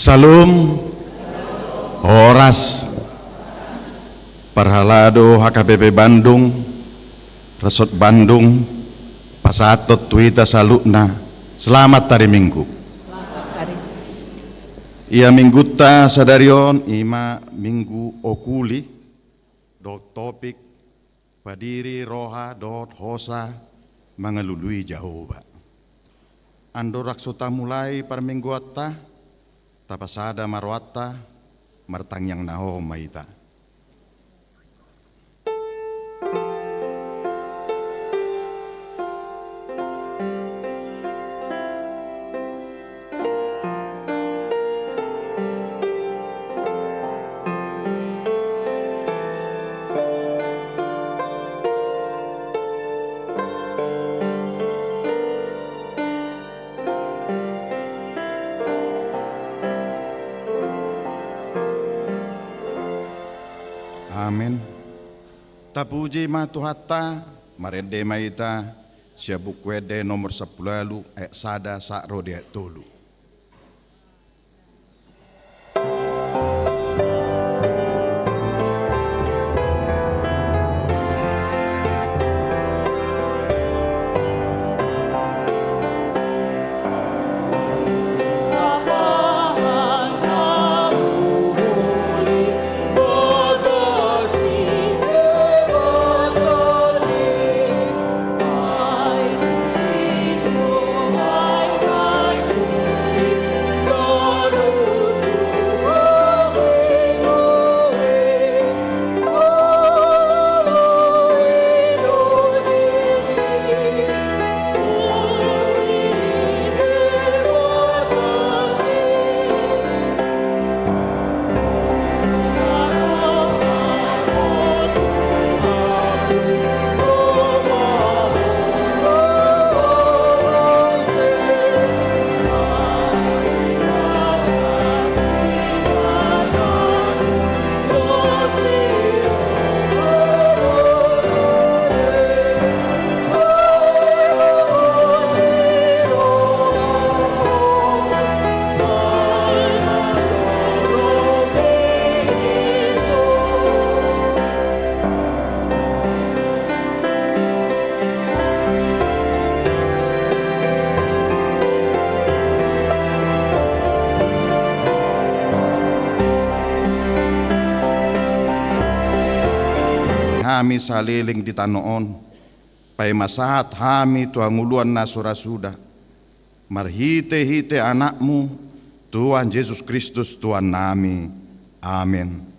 Salum Horas Parhalado HKBP Bandung Resort Bandung Pasatot Tuita Salukna. Selamat hari Minggu. Ia mingguta sadarion ima minggu okuli dot topik padiri roha dot hosa mengelului Jahoba. Andorak sota mulai par minggu atta tapasada marwata martang yang naho maita. Amin. Tapuji matuhatta marede maita siabuk wede nomor 10 sada sak rode tolu. Hami saliling di tanoon, pai masahat hami tuanguluan nasura sudah, marhite-hite anakmu, Tuhan Yesus Kristus Tuhan nami, amin.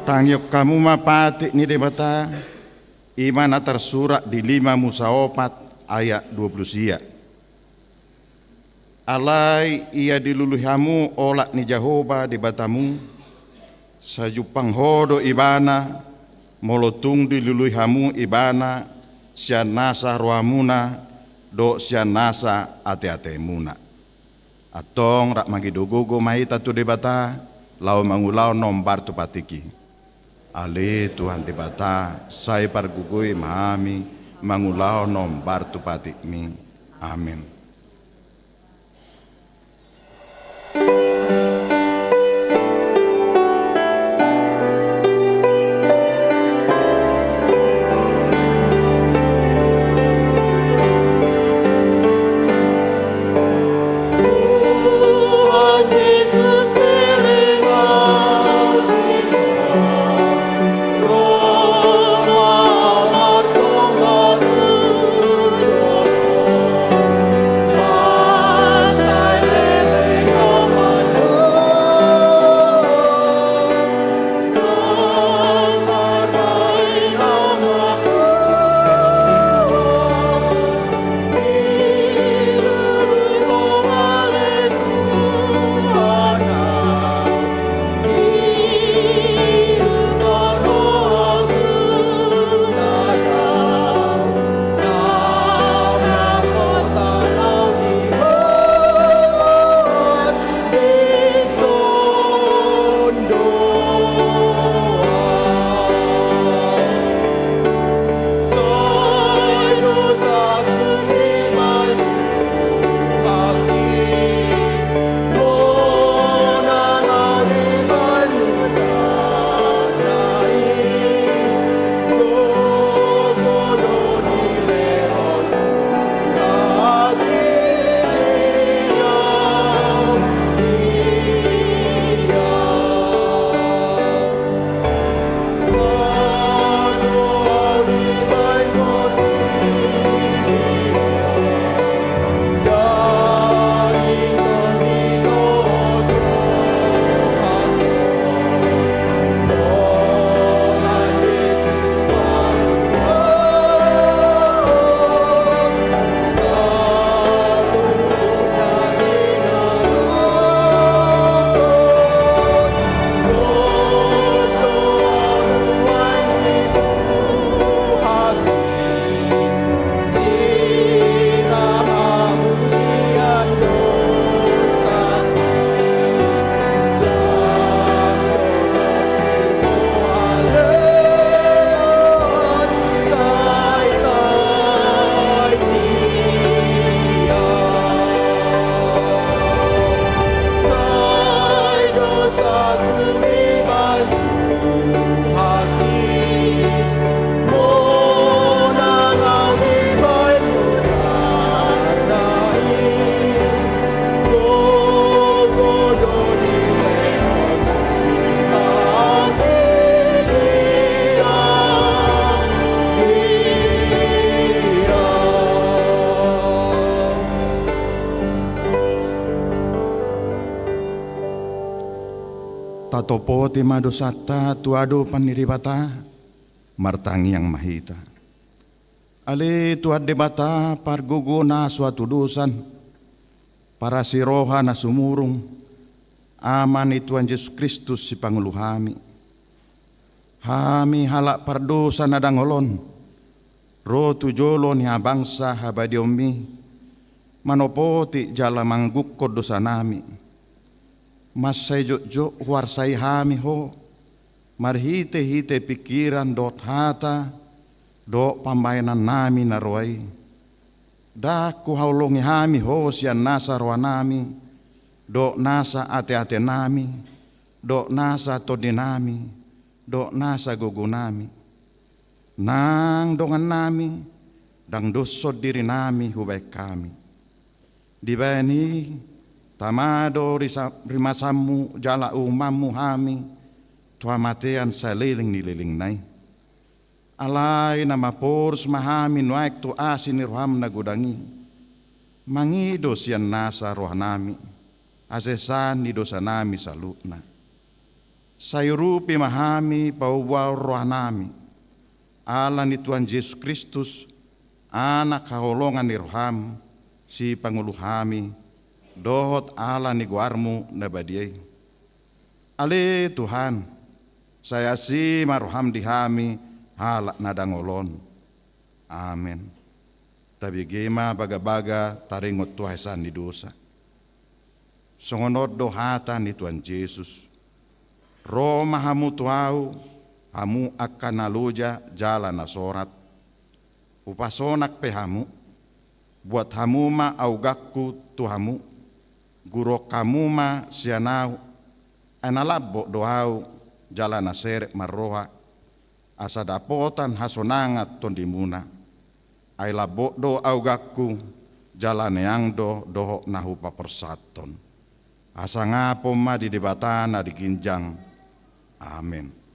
Tangyok kamu mapati ni debata imana tersurat di 5 Musa 4 ayat 20 sia. Alai ia diluluhamu olak ni Jahoba di batamu sajupang hodo ibana molotung diluluhamu ibana sian nasa ruamuna do sian nasa ate-atemuna. Atong rak magidugugo mahita tu debata, lau mangulaw nombar tu patiki. Ale Tuhan debata, saya pargugui mahami, mangulaw nombar tu patikmi. Amin. Tatopo ti madosata tuado paniribata martangi yang mahita. Ale tuad debata pargugo na suatu dosan para siroha na sumurung aman Tuhan Yesus Kristus si panguluhami. Hami halak pardosa na dangolon ro tujolo ni bangsa habadiomi manopoti jala manggukod dosa nami. Mas say jo warsay hami ho marhite-hite pikiran dot hata do pambayanan nami naroy daku haulongi hami ho sian nasa roa nami do nasa ate-ate nami do nasa todi nami do nasa gugu nami nang dongan nami dang dosod diri nami hubay kami dibani tamado rimasamu jala umamu hami tuamatean sa liling nililing nay. Alay na mapors mahami nuaik tu asin irham na gudangi. Mangido siyan nasa roh nami. Asesan ni dosa nami sa lutna. Sayurupi mahami pauwaw roh nami. Ala ni Tuhan Yesus Kristus anak kahulongan irham si panguluhami. Dohot ala ni guarmu na badiyay. Ale Tuhan, saya si maruham dihami halak na dangolon. Amen. Tabi gema baga-baga taringot tuhasan ni dosa. songonod dohatan ni Tuhan Yesus. Roma hamu tuau, hamu akan naluja jalan nasorat. Upasonak pe hamu, buat hamu ma augakku tuhamu, guro kamu ma sianau, analabo doau jalan naserek marroha, asa dapotan hasonangat tondimuna. Ay labo do augakku jalan yang doho nahu papersaton. Asa ngapo ma di debatana di ginjang. Amin.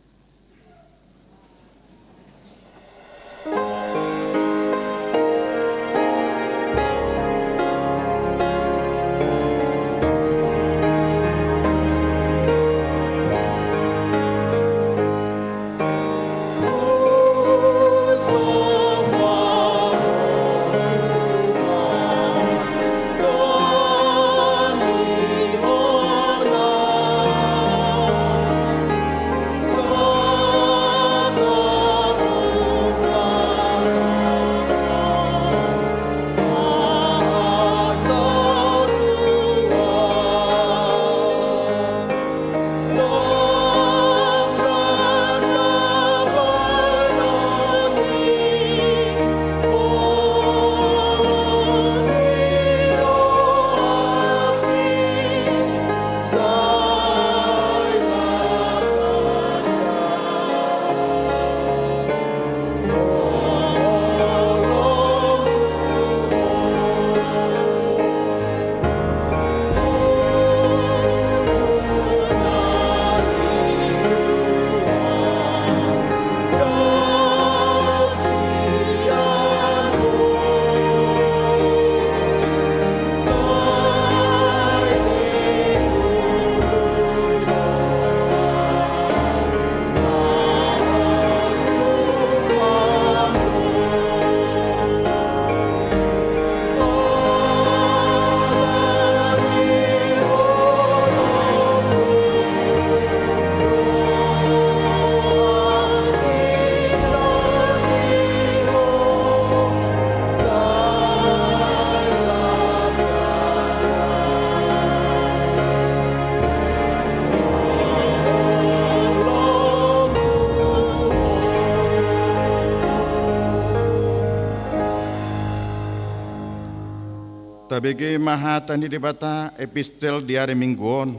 Tabege mahatan di debata epistel di hari mingguon.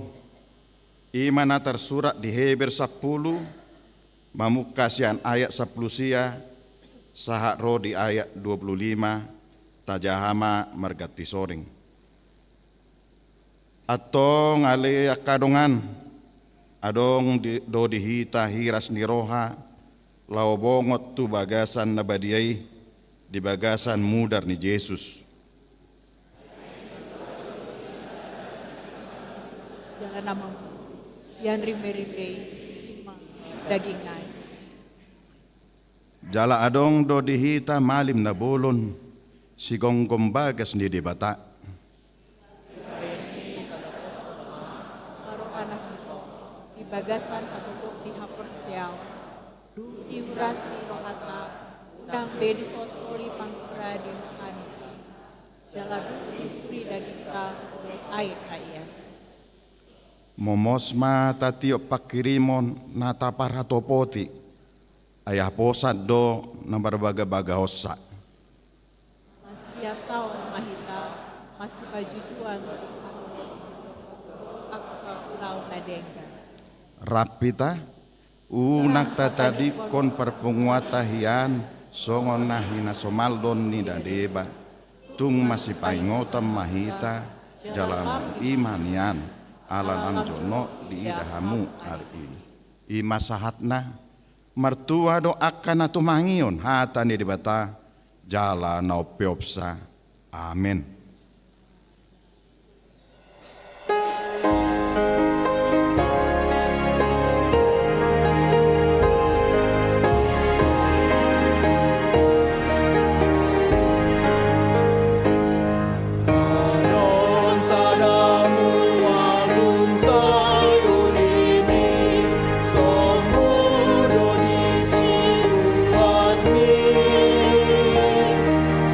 Imana tersurat di Heber 10, mamukasian ayat 10 sia, sahat roh di ayat 25, tajahama margati soring. Atong ale akadongan, adong do dihita hiras ni roha, lau bongot tu bagasan nabadiai, di bagasan mudar ni Yesus. Jalan nama sian rimbe-rimbe daging naik. Jala adong do dihita malim na bolon, sigonggom bagas ni debata. Karo anas ito, ibagasan patutok di hapersial, du diurasi rohata, udang bedi sosori pangkura di makan. Jala du dipuri daging ka, air kaias. Momosma tatio pakirimon na taparatopoti, ayah posat do na barbaga-baga hosa. Masih tahu mahita, masih pajujuan, akka pulau nadengga. Rapita, unak tadi kon perpunguata hian, songon nahina somaldon ni dadeba, tung masih paingotam mahita, jalan imanian. Alan anjono di idahamu hari ini. Ima sahatna mertua doakan na tumangion hata ni dibata jala nau peopsa. Amin.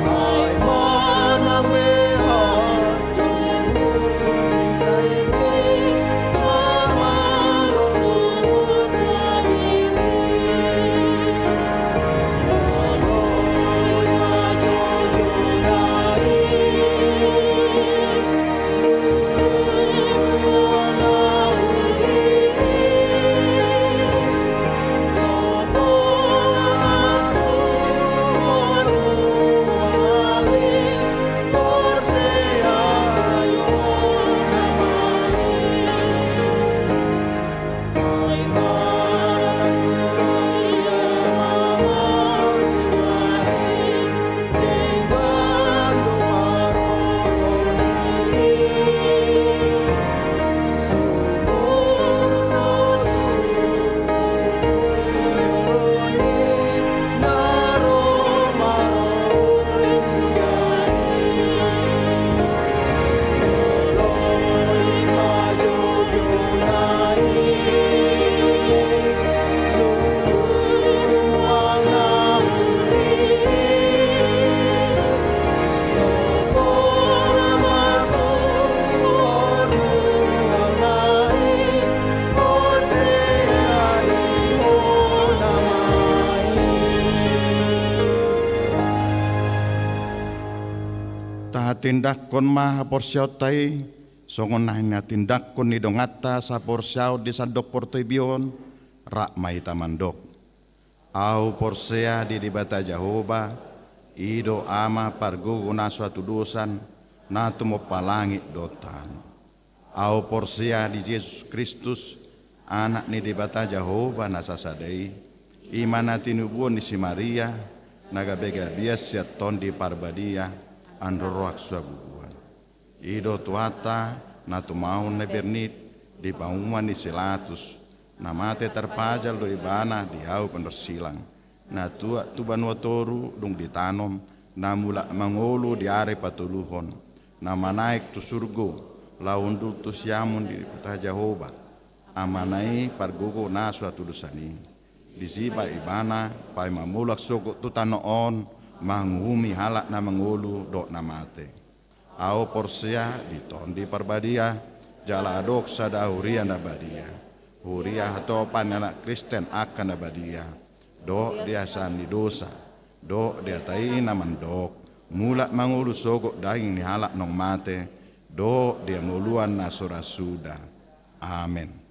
Ay manang kahatindak kon maha porsiaw tay, songon na tindak kon ni dongata sa porsiaw di sadok portoy biyon, rak mahita mandok. Au porsea di dibata Jehovah, ido ama pargugo na suatu dosan, na tumopalangit dotan. Au porsea di Yesus Kristus, anak ni dibata Jehovah na sasadai, imana tinubuan ni si Maria, nagabega bias siat ton di parbadia, androak suabubuan. Ido tuata, na tumaun na bernit, di paumuan ni silatus, na mate terpajal do ibana di hau pendersilang, na tua tuban watoru dung ditanom, na mula mangolu di are patuluhon, na manaik tu surgo, laundul tu siamun di peta Jehovah, amanai pargugo na suatu dosani. Disiba ibana, pai mamulak soko tu tanoon, manghumi halak na mangolu dok na mate. Au porsea di tondi parbadia, jala adok sada huria na badia. Huria hatopan anak Kristen akan na badia. Dok dia sani dosa, dok dia tai na mandok. Mulak mangulu sogok daging ni halak nong mate, dok dia nguluan na surasuda. Amin.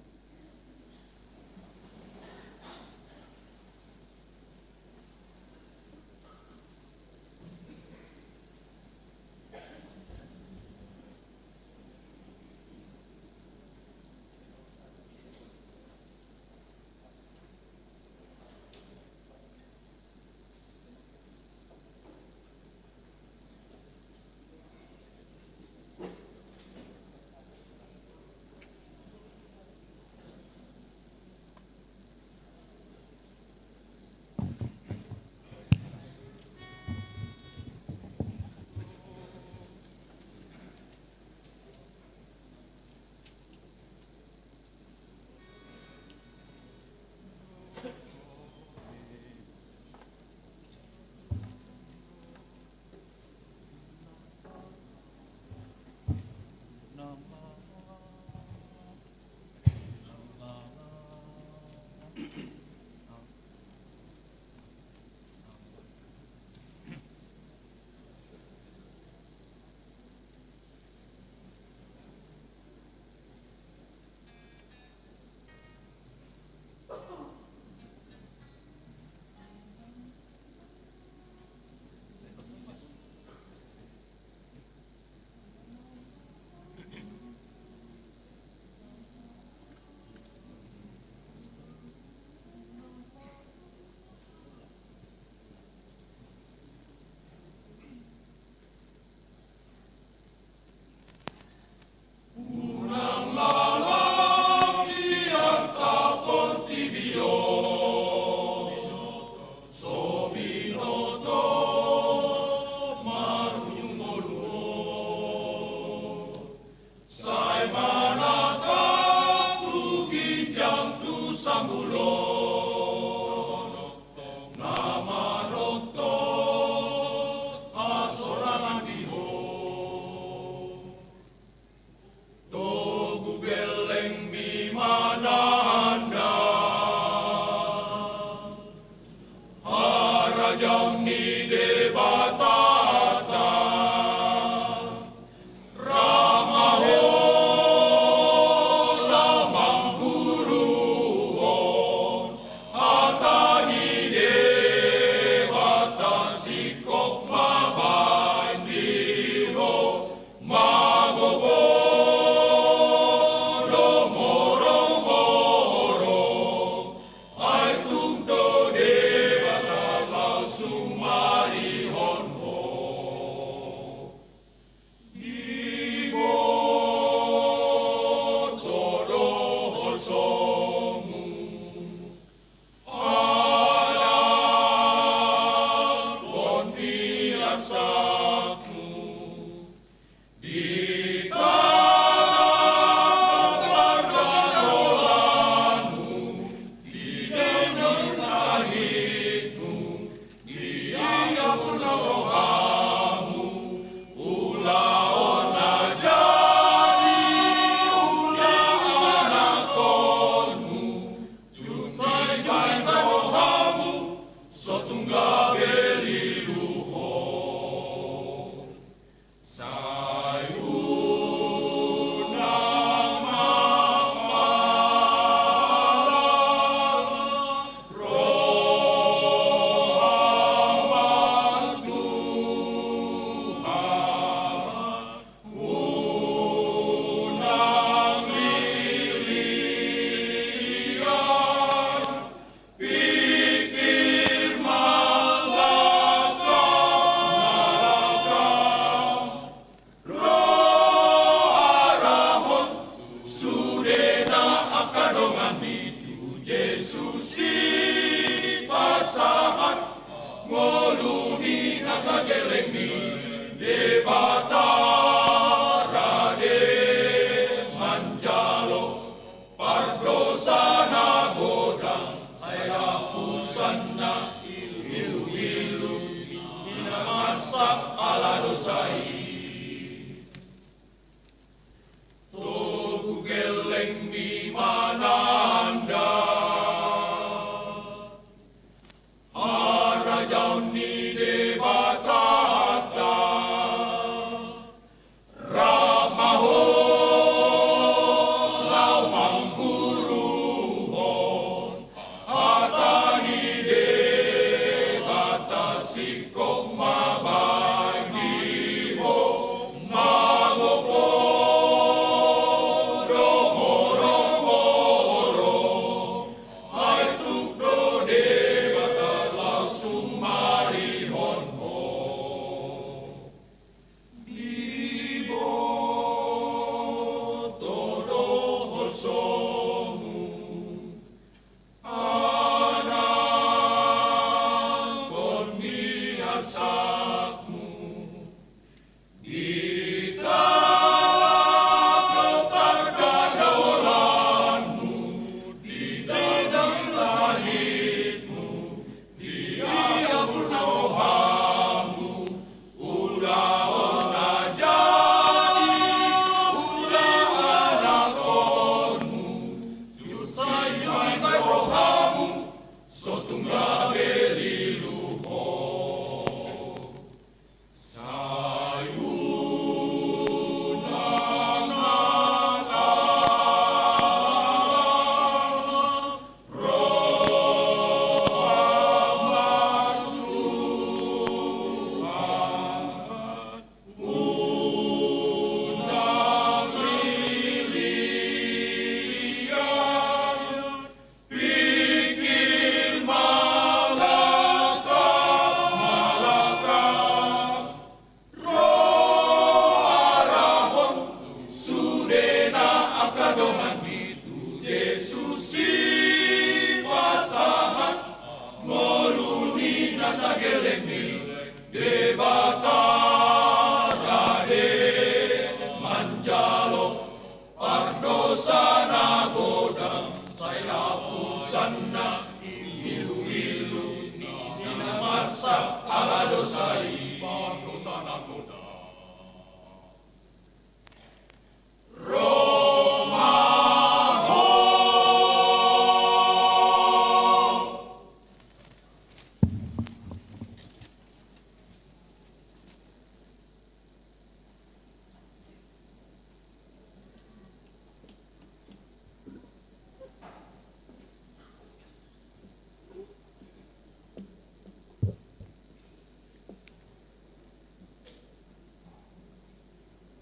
Sumari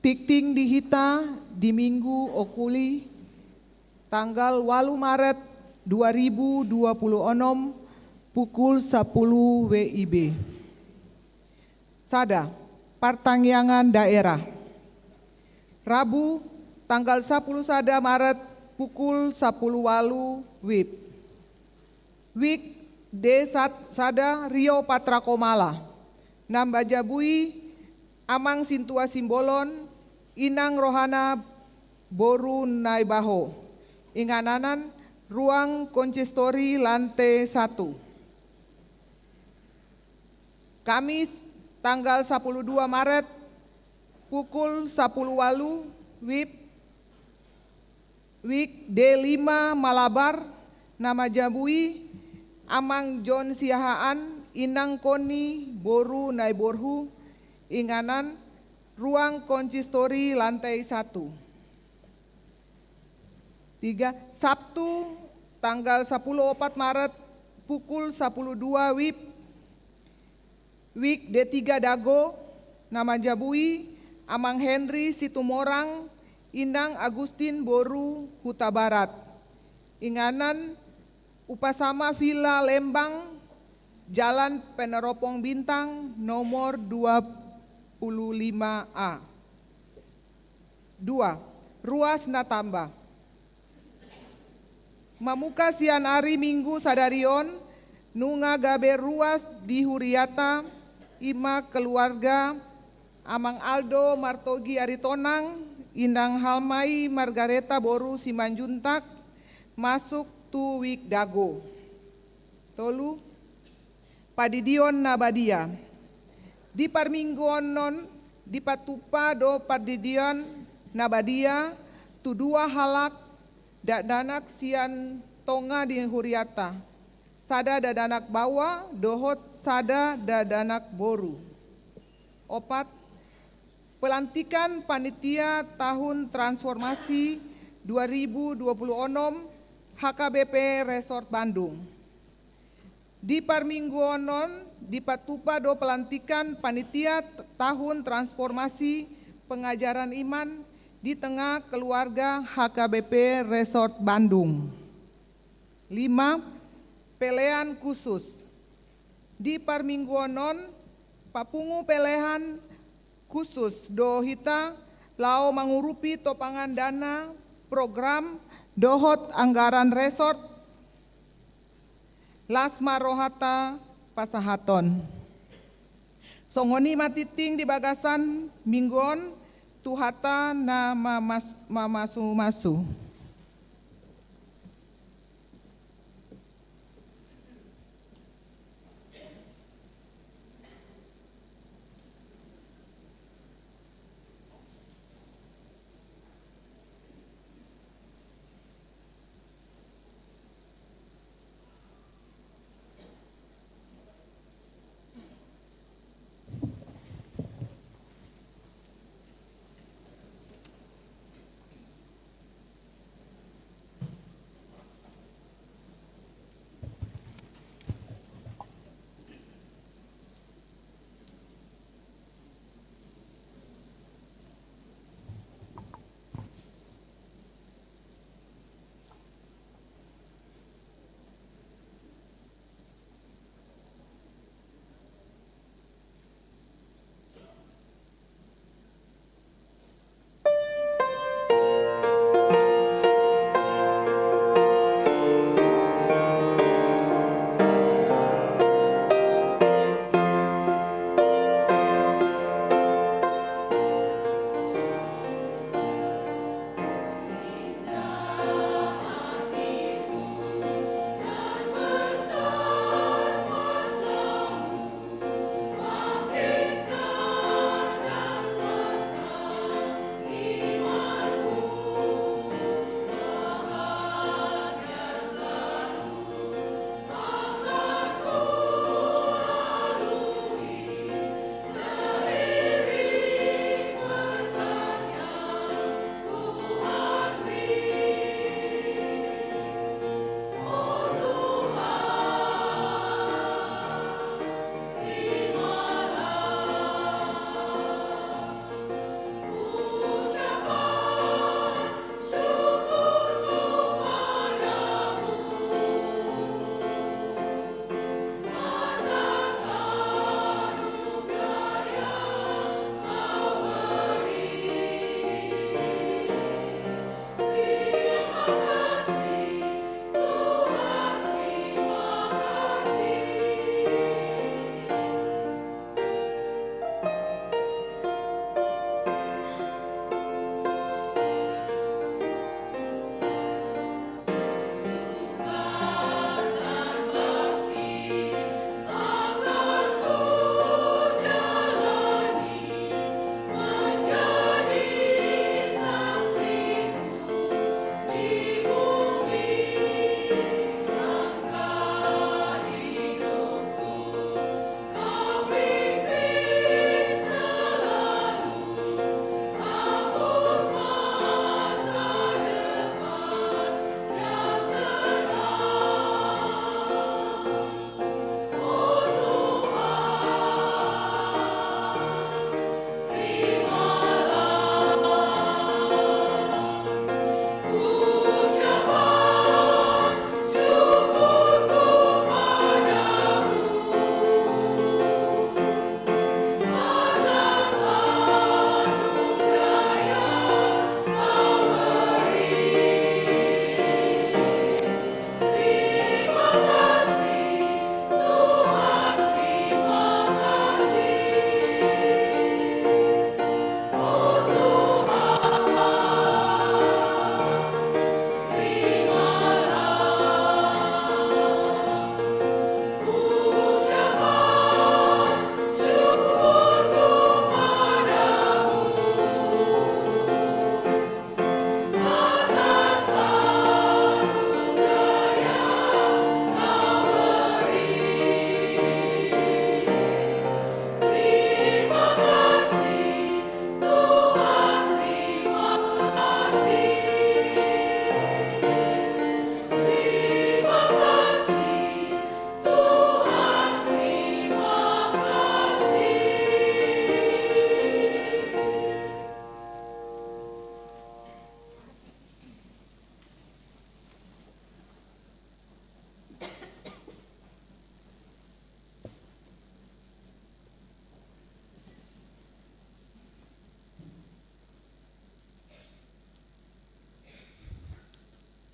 Tikting dihita di Minggu Okuli tanggal 8 Maret 2026 pukul 10 WIB. Sada, Partangyangan Daerah. Rabu tanggal 10 Sada Maret pukul 10 Walu WIB. Wik D Sada Rio Patra Komala. Nambajabui Amang Sintua Simbolon Inang Rohana Boru Naibaho. Ingananan Ruang Konsistori lantai 1. Kamis tanggal 12 Maret pukul 10 Walu WIB Wik D5 Malabar nama Jabui Amang John Siahaan Inang Koni Boru Naiborhu. Inganan Ruang Konsistori lantai 1. 3. Sabtu tanggal 10 Maret pukul 12 WIB Wik D3 Dago nama Jabui Amang Henry Situmorang Inang Agustin Boru Huta Barat. Inganan Upasama Villa Lembang Jalan Peneropong Bintang nomor 25A. 2. Ruas Natamba. Mamuka sian ari Minggu sadarion Nunga gabe ruas di Huriata, ima keluarga, Amang Aldo Martogi Aritonang, Indang Halmai Margareta Boru Simanjuntak, masuk tu wik dago. Tolu, Padidion Nabadia. Di parminggonon, di patupa do Padidion Nabadia, tu dua halak, danak sian tonga di Huriata. Sada dadanak bawa, dohot sada dadanak boru. Opat, pelantikan panitia tahun transformasi 2026 HKBP Resort Bandung. Di parmingguonon di patupa do pelantikan panitia tahun transformasi pengajaran iman di tengah keluarga HKBP Resort Bandung. 5. Pelehan khusus di parmingguonon papungu pelehan khusus dohita lao mangurupi topangan dana program dohot anggaran resort Lasma Rohata Pasahaton. Songoni matiting di bagasan minggon tuhata na mamasu-masu.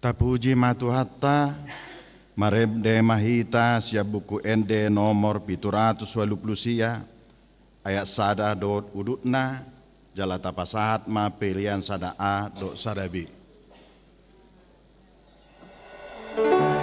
Tapuji matuhatta, maremde mahita siap buku ende nomor 780 sia, ayat sada dot udutna, jalata pasahat ma pilihan sada A dot sada B. Rabbanu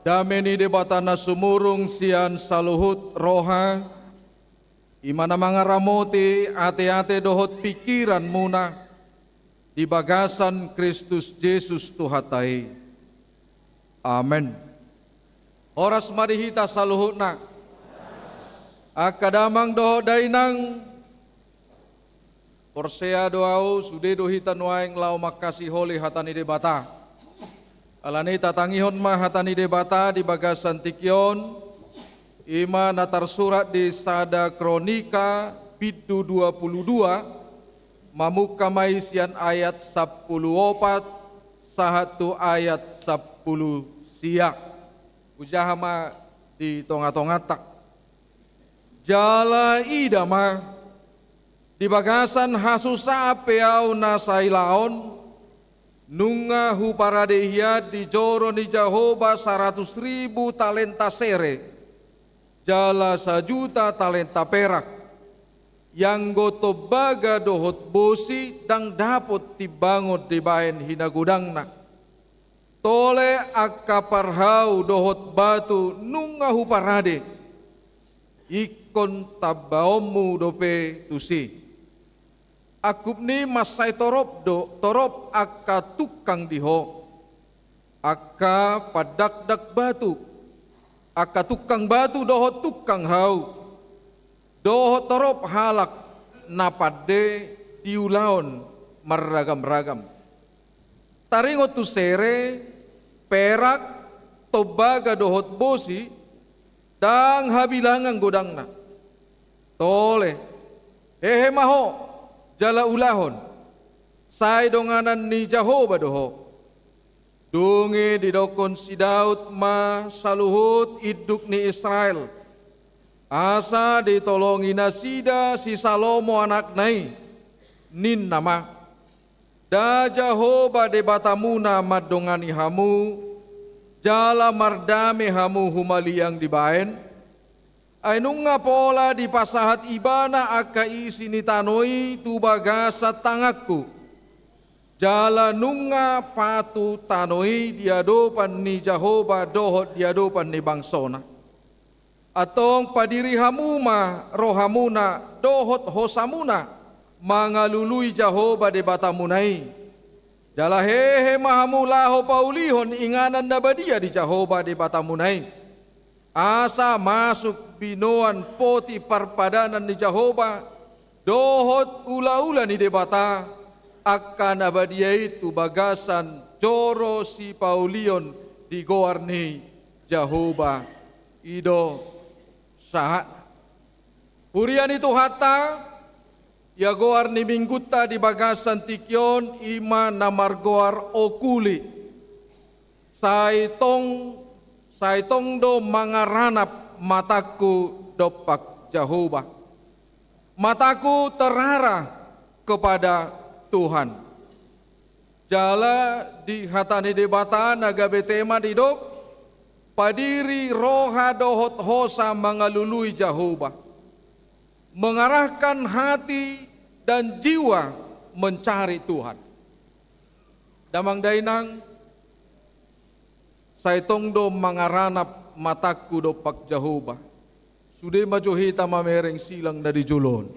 dameni debatana sumurung sian saluhut roha, imana mangaramoti ate-ate dohot pikiran muna, di bagasan Kristus Yesus Tuhatai. Amen. Horas marihita saluhutna, akadamang doho dainang, Porsea doau sude dohita nuaing lau makasih holi hatani debata. Alani tatangihon mah hatani debata di bagasan tikyon, ima natar surat di Sada Kronika Pidu 22, mamuka maisian ayat 14, sahatu ayat 10 siak. Ujahama di tonga-tongatak. Jala idama, di bagasan hasusa apeau nasailaon, nunga huparadehia di joro ni Jahoba 100.000 talenta sere, jala 1 juta talenta perak, yang goto baga dohot bosi dang dapot tibangot di bahen hinagudangna. Tole akaparhau dohot batu nunga huparade, ikon tabaomu dope tusi. Akup ni masai torop akka tukang diho, akka padak-dak batu, akka tukang batu dohot tukang hau, dohot torop halak napade diulaon meragam-ragam. Taringot tu sere, perak, tobaga dohot bosi, dang habilangan godangna. Tole, hehe maho, jala ulahon, say donganan ni Jahoba doho. Dungi didokon si Daud ma saluhut iduk ni Israel. Asa ditolongi nasida si Salomo anak nai, nin nama. Da Jahoba de batamuna madongani hamu, jala mardame hamu humaliang dibaen. Ainunga pola di pasahat ibana akka isi ni tanoi tu bagasa tangakku. Jala nunga patu tanoi diadopan ni Jahoba dohot diadopan ni bangsona. Atong padiri hamuma rohamuna dohot hosamuna mangalului Jahoba de batamunai. Jala hehe mahamulaho paulihon inganan nabadia di Jahoba de batamunai. Asa masuk binoan poti parpadanan ni Jahoba, dohot ula-ula ni debata, akan abadia itu bagasan joro si Paulion di goarni Jahoba ido sahat. Purian itu hatta, ya goar ni mingguta di bagasan tikyon ima namar goar okuli, Saitong do mangaranap mataku dopak Jahoba. Mataku terarah kepada Tuhan. Jala di hatani debata naga betema didok, padiri roha dohot hosa mengalului Jahoba. Mengarahkan hati dan jiwa mencari Tuhan. Damang dainang, saitong do mangaranap mataku dopak Jahoba. Sudah majohita mamereng silang dari julon.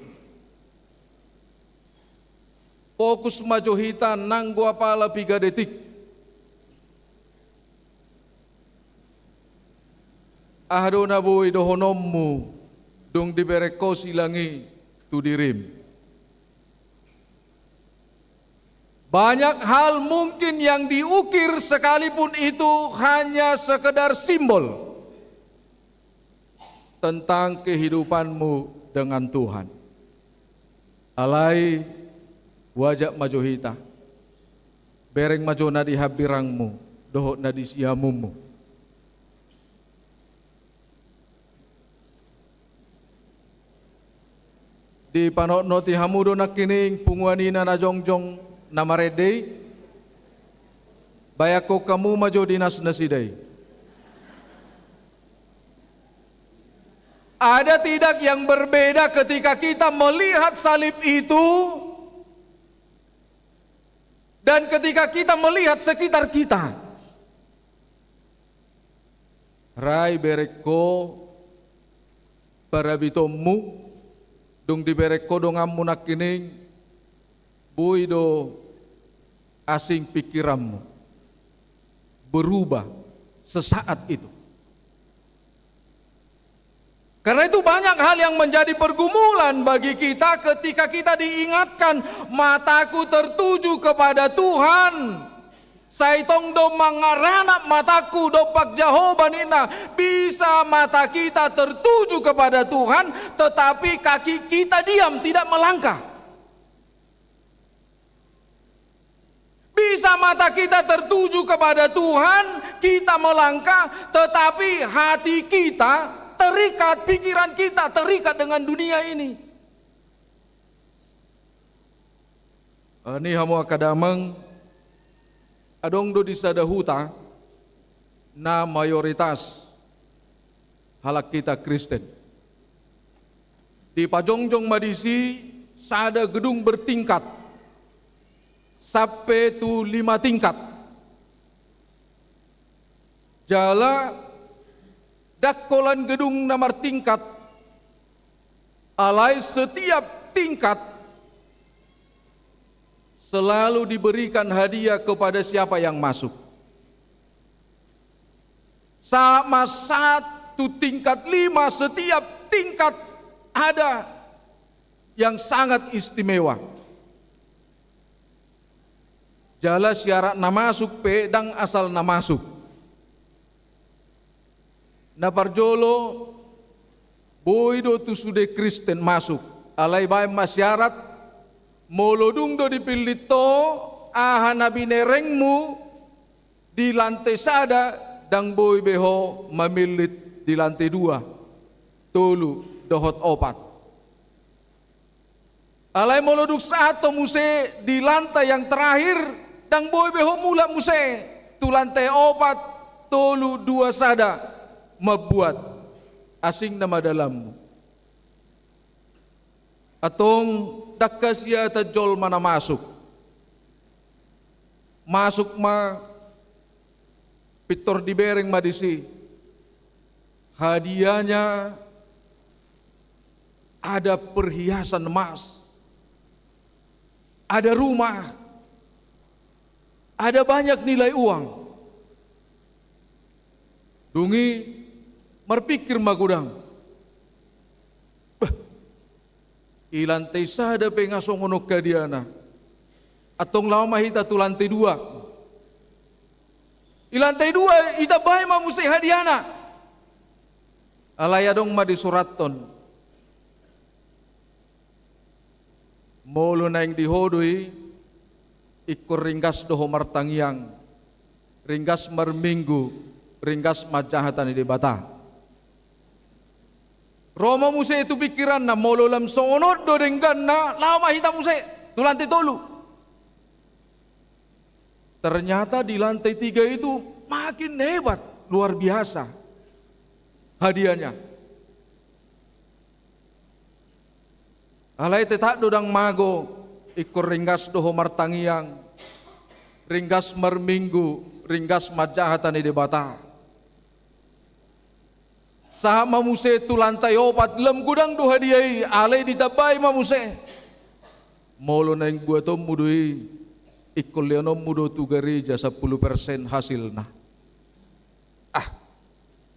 Fokus majohita nang gua pala 3 detik. Ahdo na boy dohonommu dong dibereko silangi tu dirim. Banyak hal mungkin yang diukir sekalipun itu hanya sekedar simbol tentang kehidupanmu dengan Tuhan. Alai wajak majohita, bereng majona di habirangmu, dohot na di siamumu. Di panok noti hamudo nakining punguanina na jongjong namarede, bayako kamu majo dinas nasidai. Ada tidak yang berbeda ketika kita melihat salib itu dan ketika kita melihat sekitar kita? rai bereko para bitomu dong di bereko dong amunak kining bui do asing pikiranmu berubah sesaat itu. Karena itu banyak hal yang menjadi pergumulan bagi kita ketika kita diingatkan mataku tertuju kepada Tuhan. Saitong do mangaranak mataku do pak jahobanina. Bisa mata kita tertuju kepada Tuhan tetapi kaki kita diam tidak melangkah. Bisa mata kita tertuju kepada Tuhan, kita melangkah tetapi hati kita terikat, pikiran kita terikat dengan dunia ini. Ini hamu akadamang adong do di sadahuta na mayoritas halak kita Kristen. Di pajongjong madisi sada gedung bertingkat sampai tu 5 tingkat. Jala dakolan gedung nomor tingkat alai setiap tingkat selalu diberikan hadiah kepada siapa yang masuk. Sama satu tingkat 5 setiap tingkat ada yang sangat istimewa. Jala syarat na masuk pedang asal na masuk. Na parjolo boido tu sude Kristen masuk. Alai bay masyarat molodung do dipilito aha na binerengmu di lantai sada dang boy beho mamilit di lantai 2. Tolu dohot 4. Alai moloduk satu muse di lantai yang terakhir dang boy beho mula muse tu lantai 4 tolu 2 sada membuat asing nama dalammu. Atong dakasya tajol mana masuk. Masuk ma pitor dibereng madisi. Hadiahnya ada perhiasan emas. Ada rumah. Ada banyak nilai uang. Dungi berpikir magudang. Ilantai sada pengasong unok kadiana. Atong lama hita tu lantai 2. Ilantai 2 ita bay mamusay hadiana. Alaya dong madi suraton. Molo na yung dihodoy ikor ringgas doho martangyang. Ringgas marminggu. Ringgas majahatan di bata. Roma muse itu pikiran na molo lam sonod do denggan na lama hita muse tu lantai 3. Ternyata di lantai 3 itu makin hebat, luar biasa hadiahnya. Alai tetak dodang mago ikor ringgas doho martangiang, ringgas marminggu, ringgas majahatan di bata. Saha mamuse tu lantai 4 lem gudang do hadiah alai ditabay mamuse. Molo na yung buatom mudui ikol leonom mudo tu gereja 10% hasil na.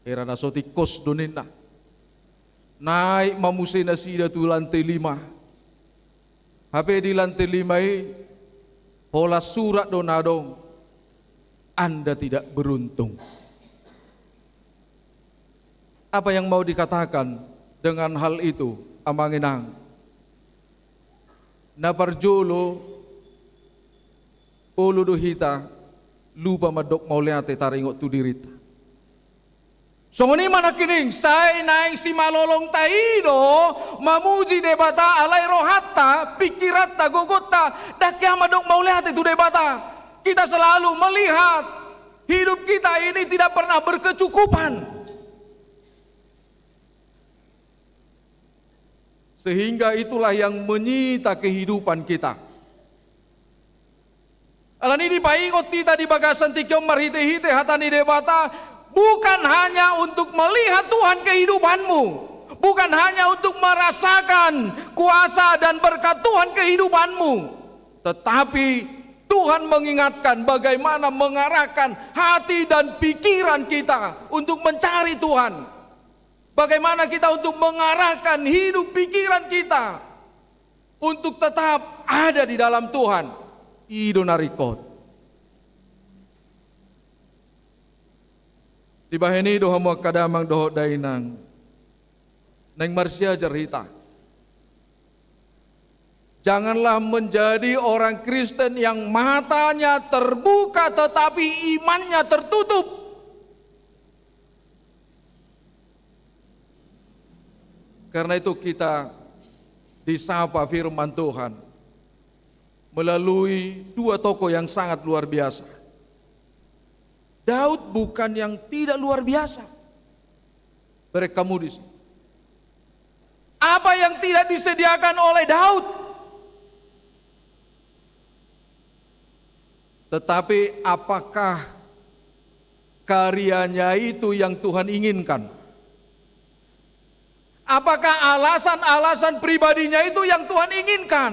Era na sotikos donin na. Naik mamuse na sida tu lantai 5. Hape di lantai 5 pola surat donadong Anda tidak beruntung. Apa yang mau dikatakan dengan hal itu, amanginang? Naparjolo, uludo hita, lupa madok mauliate taringot tu dirita. Songoni manakining, say naing si malolong taido, mamuji debata alay rohata, pikirata, gogota, dakya madok mauliate tu debata. Kita selalu melihat hidup kita ini tidak pernah berkecukupan. Sehingga itulah yang menyita kehidupan kita. Alani di paingot tita di bagasan tikyom marhite-hite hatani debata bukan hanya untuk melihat Tuhan kehidupanmu, bukan hanya untuk merasakan kuasa dan berkat Tuhan kehidupanmu, tetapi Tuhan mengingatkan bagaimana mengarahkan hati dan pikiran kita untuk mencari Tuhan. Bagaimana kita untuk mengarahkan hidup pikiran kita untuk tetap ada di dalam Tuhan. Ido narikot. Di baheni doha mo kadamang doho dainang. Neng Marsia Jarhita. Janganlah menjadi orang Kristen yang matanya terbuka tetapi imannya tertutup. Karena itu kita disapa firman Tuhan melalui dua tokoh yang sangat luar biasa. Daud bukan yang tidak luar biasa. Berekamu di sini. Apa yang tidak disediakan oleh Daud? Tetapi apakah karyanya itu yang Tuhan inginkan? Apakah alasan-alasan pribadinya itu yang Tuhan inginkan?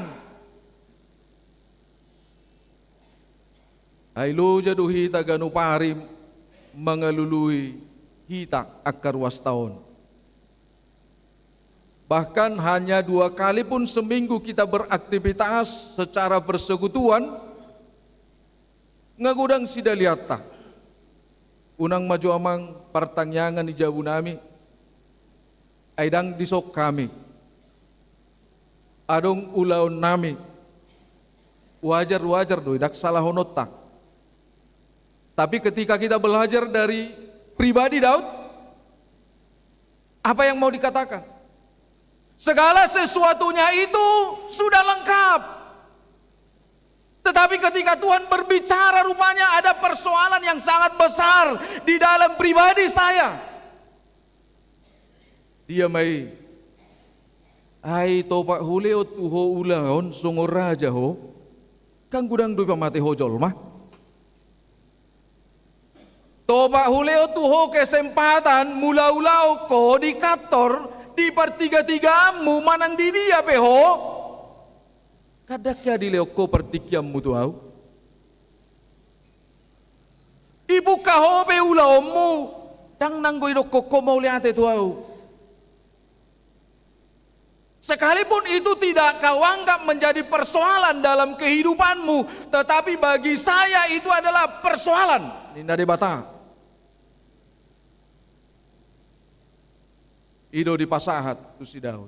Ailu jadu hita ganu parim mengelului hita akar wastaon. Bahkan hanya 2 kali pun seminggu kita beraktivitas secara persekutuan, ngagudang sida liata. Unang maju amang pertangyangan di jabu nami, aidang disok kami, adong ulaun nami, wajar do dak salah honota. Tapi ketika kita belajar dari pribadi Daud, apa yang mau dikatakan? Segala sesuatunya itu sudah lengkap. Tetapi ketika Tuhan berbicara, rupanya ada persoalan yang sangat besar di dalam pribadi saya. Dia mai ai topa huleo tuho ulaon sungor raja ho kang gudang dui pamate hojol mah topa huleo tuho kesempatan mula-ulau ko di kantor di pertiga-tigamu manang di dia peho kadaknya di leo ko pertikiammu tuau ibu kaho pe ulaomu dang nanggoi do koko mau liate tuau. Sekalipun itu tidak kau anggap menjadi persoalan dalam kehidupanmu, tetapi bagi saya itu adalah persoalan. Ninda debata. Ido di pasahat tu si Daud.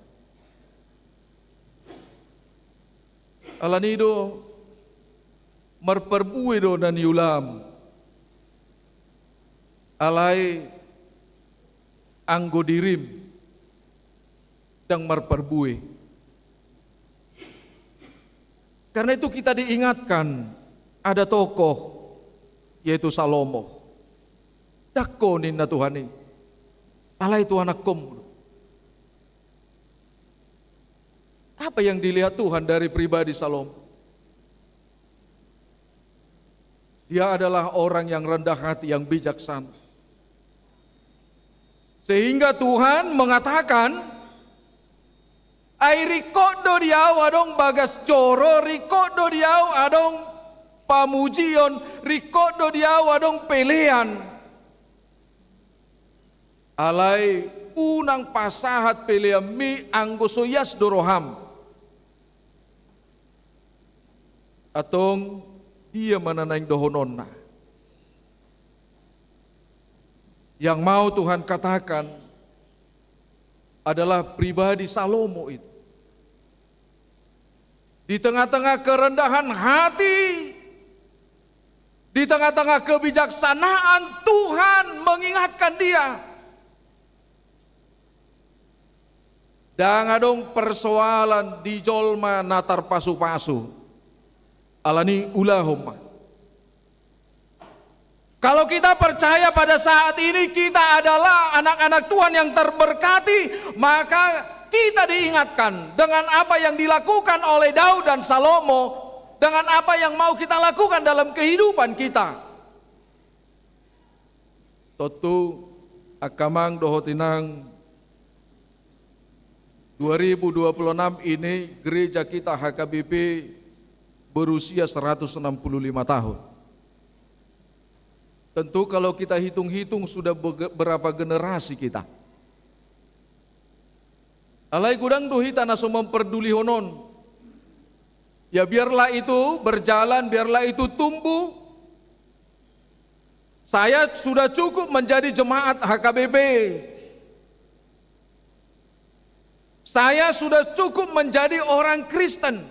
Alanido merperbui do dan yulam. Alai anggo dirim yang merperbui. Karena itu kita diingatkan ada tokoh yaitu Salomo. Dako ninna Tuhani. Alai Tuhan akom. Apa yang dilihat Tuhan dari pribadi Salomo? Dia adalah orang yang rendah hati, yang bijaksana. Sehingga Tuhan mengatakan, ai rikodo diau adong bagas coro, rikodo diau adong pamujion, rikodo diau adong pelean. Alai unang pasahat pelean mi anggosoyas doroham. Atong dia mananaing dohononna. Yang mau Tuhan katakan adalah pribadi Salomo itu. Di tengah-tengah kerendahan hati, di tengah-tengah kebijaksanaan, Tuhan mengingatkan dia. Dan adong persoalan di jolma natar pasu-pasu. Alani ulahumma. Kalau kita percaya pada saat ini kita adalah anak-anak Tuhan yang terberkati, maka kita diingatkan dengan apa yang dilakukan oleh Daud dan Salomo, dengan apa yang mau kita lakukan dalam kehidupan kita. Totu akamang dohotinang 2026 ini gereja kita HKBP berusia 165 tahun. Tentu kalau kita hitung-hitung sudah berapa generasi kita. Alai gudang dohita naso memperduli honon. Ya biarlah itu berjalan, biarlah itu tumbuh. Saya sudah cukup menjadi jemaat HKBP. Saya sudah cukup menjadi orang Kristen.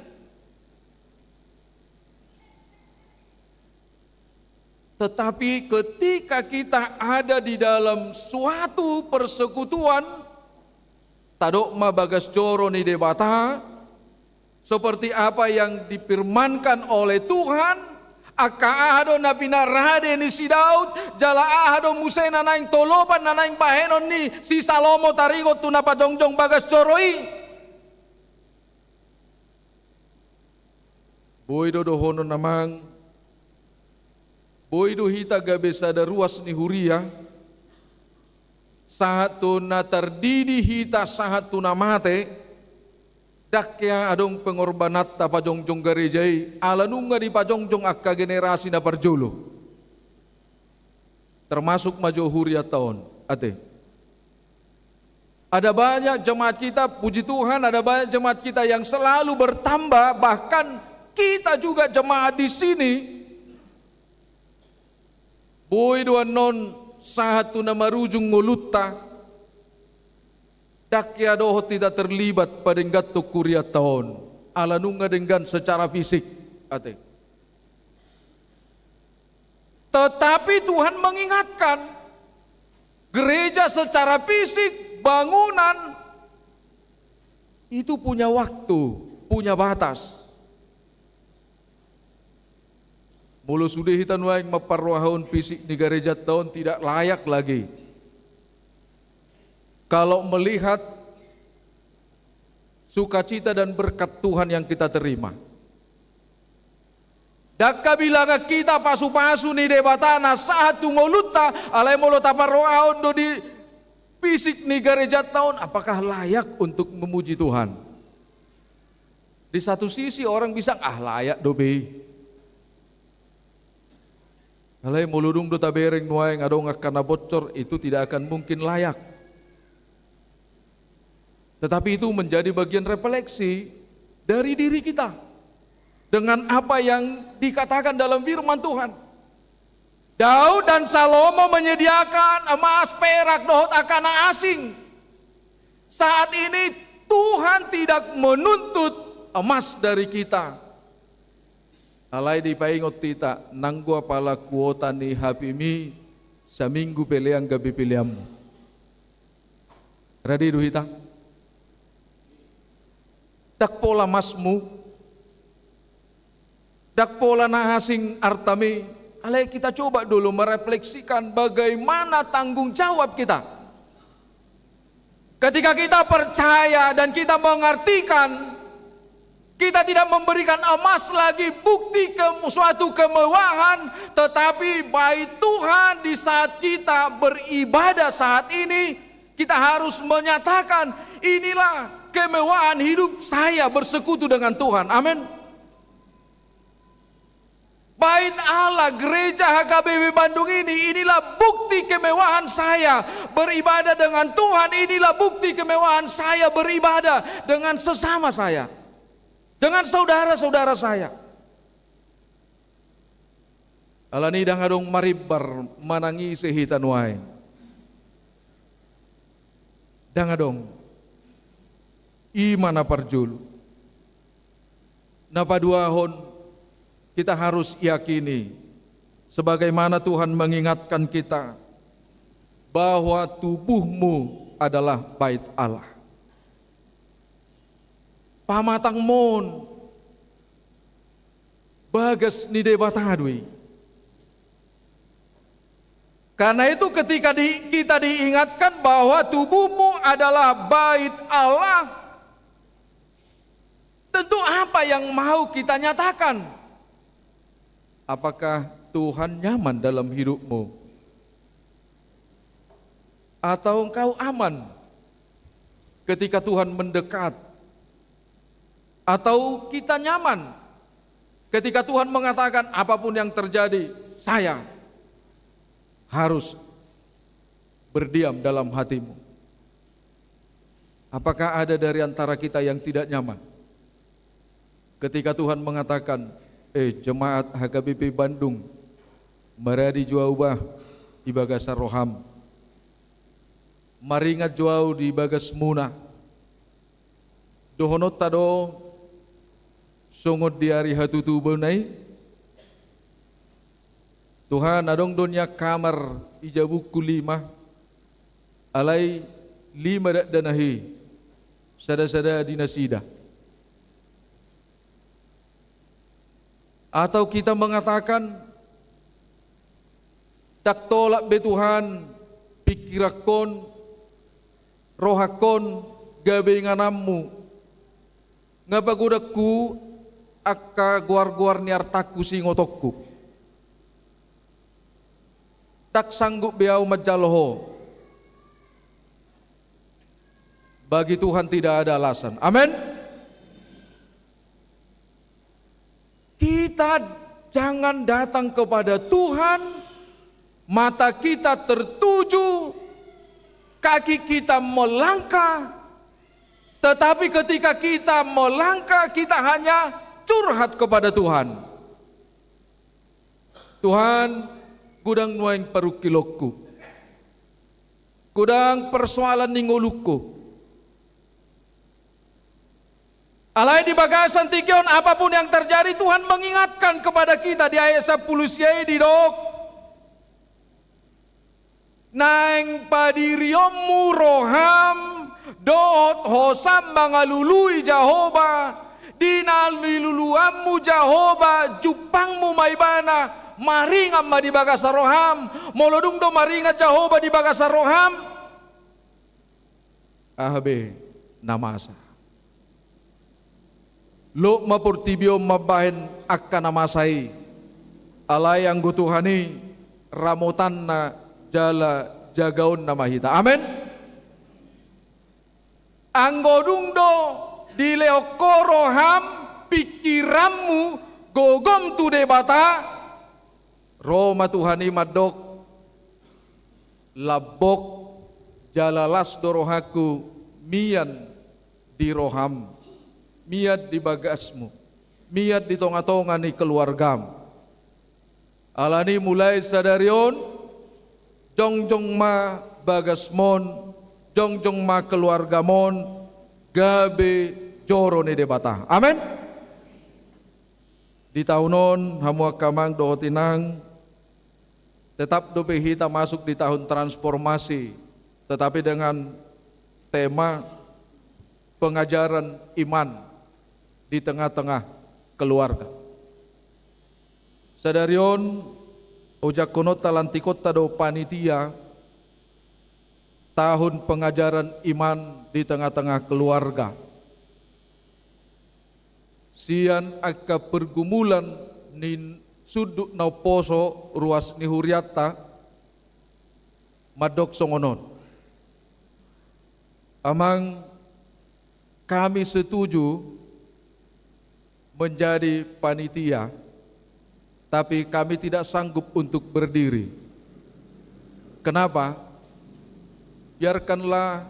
Tetapi ketika kita ada di dalam suatu persekutuan, tadokma bagas joro ni debata, seperti apa yang difirmankan oleh Tuhan, aka ahado nabi narade ni si Daud, jala ahado Musa nanaing tolopan nanaing bahenon ni si Salomo tarigo tunapa jongjong bagas joroi. Boido dohono namang, boido hita gabe sada ruas ni huria, satu na terdidi hita satu namate, dakya adong pengorbanat ta pajongjong garejai, alanunga di pajongjong akka generasi na parjolo. Termasuk majo huria tahun, ate. Ada banyak jemaat kita, puji Tuhan, ada banyak jemaat kita yang selalu bertambah, bahkan kita juga jemaat di sini. Boy dua non satu nama rujung ngolutta, dakya doho tidak terlibat pada gato kuria tahun, alanunga dengan secara fisik, ate. Tetapi Tuhan mengingatkan, gereja secara fisik, bangunan itu punya waktu, punya batas. Mulu sudah hitan waing maparwahon fisik di gereja tahun tidak layak lagi. Kalau melihat sukacita dan berkat Tuhan yang kita terima. Dakka bilaga kita pasu-pasu ni debatana saat tungoluta alai molo taparwahon do di fisik ni gereja tahun, apakah layak untuk memuji Tuhan? Di satu sisi orang bisa layak dobe. Alai muludung do tabereng nuaing adong akan bocor, itu tidak akan mungkin layak. Tetapi itu menjadi bagian refleksi dari diri kita dengan apa yang dikatakan dalam firman Tuhan. Daud dan Salomo menyediakan emas, perak, dohot akan asing. Saat ini Tuhan tidak menuntut emas dari kita. Alai di paingot tita nanggua pala kuota ni hapimi saminggu peleang gabi pilihamu. Ready duhita? Dak pola masmu, dak pola nahasing artami. Alai kita coba dulu merefleksikan bagaimana tanggung jawab kita. Ketika kita percaya dan kita mengartikan, kita tidak memberikan emas lagi bukti suatu kemewahan, tetapi baik Tuhan di saat kita beribadah saat ini, kita harus menyatakan inilah kemewahan hidup saya bersekutu dengan Tuhan. Amin. Bait Allah gereja HKBP Bandung ini, inilah bukti kemewahan saya beribadah dengan Tuhan, inilah bukti kemewahan saya beribadah dengan sesama saya, dengan saudara-saudara saya. Alani dang adong maribar manangi sehitan wae. Dang adong imana parjulu. Napa duahon kita harus yakini sebagaimana Tuhan mengingatkan kita bahwa tubuhmu adalah bait Allah. Pamatang mon bagas ni debatadui. Karena itu ketika kita diingatkan bahwa tubuhmu adalah bait Allah, tentu apa yang mau kita nyatakan? Apakah Tuhan nyaman dalam hidupmu? Atau engkau aman ketika Tuhan mendekat? Atau kita nyaman ketika Tuhan mengatakan apapun yang terjadi, saya harus berdiam dalam hatimu? Apakah ada dari antara kita yang tidak nyaman ketika Tuhan mengatakan, jemaat HKBP Bandung, maradi juaubah di Bagasar Roham, maringat juau di Bagas Muna, dohonot tado sungod di hari hatutu benai, Tuhan adong dunia kamar ijabuku 5, alai 5 danahi, sada-sada dinasida. Atau kita mengatakan, tak tolak be Tuhan, pikirakon, rohakon, gabe nganammu, ngabagudaku, akka guar-guar niartaku singotokku. Tak sanggup biau majaloho. Bagi Tuhan tidak ada alasan. Amin. Kita jangan datang kepada Tuhan, mata kita tertuju, kaki kita melangkah, tetapi ketika kita melangkah, kita hanya curhat kepada Tuhan. Tuhan, gudang nuaing parukilokku, gudang persoalan ningoluku. Alai di Bagasan Tikion, apapun yang terjadi, Tuhan mengingatkan kepada kita di ayat 10 siai di dok. Naing padiriomu roham, doot hosam mangalului Jehovah, dinaliluluamu Jehovah, jupangmu maibana, maringam ma di Bagasar Roham, molodung do maringat Jehovah di Bagasar Roham. Ahbe namasa. Lo mapurtibio mabahin akan namasai, alay ang gutuhani ramutan na jala jagaon na mahita. Amen. Anggodungdo di leokoroham pikiranmu gogom tu debata Roma Tuhani madok labok jalalas dorohaku mian di roham, miat di bagasmu, miat di tonga-tonga ni keluargamu. Alani mulai sadarion, jongjong ma bagasmon, jongjong ma keluargamon, gabe joro ni debata. Amin. Di tahunon hamua kamang dootinang, tetap dope kita masuk di tahun transformasi, tetapi dengan tema pengajaran iman di tengah-tengah keluarga. Sadarion ojak konot talantikot tado panitia tahun pengajaran iman di tengah-tengah keluarga. Sian akka pergumulan ni suduk nau poso ruas ni huriata madok songonon. Amang kami setuju menjadi panitia, tapi kami tidak sanggup untuk berdiri. Kenapa? Biarkanlah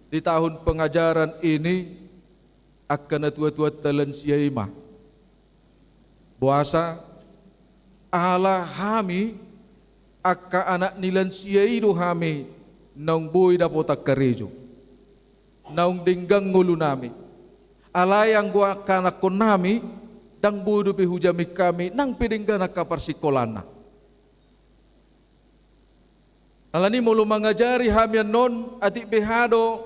di tahun pengajaran ini akan tua-tua telen siaima. Puasa ala hami akka anak nilan siaido hami nang boy dapota karejo. Naung dinggang ngulu nami. Alayang gua kanak ko nami dang bodo pihujami kami nang pidinggan nakaparsikolana. Alani mulu mangajari hamian non atik behado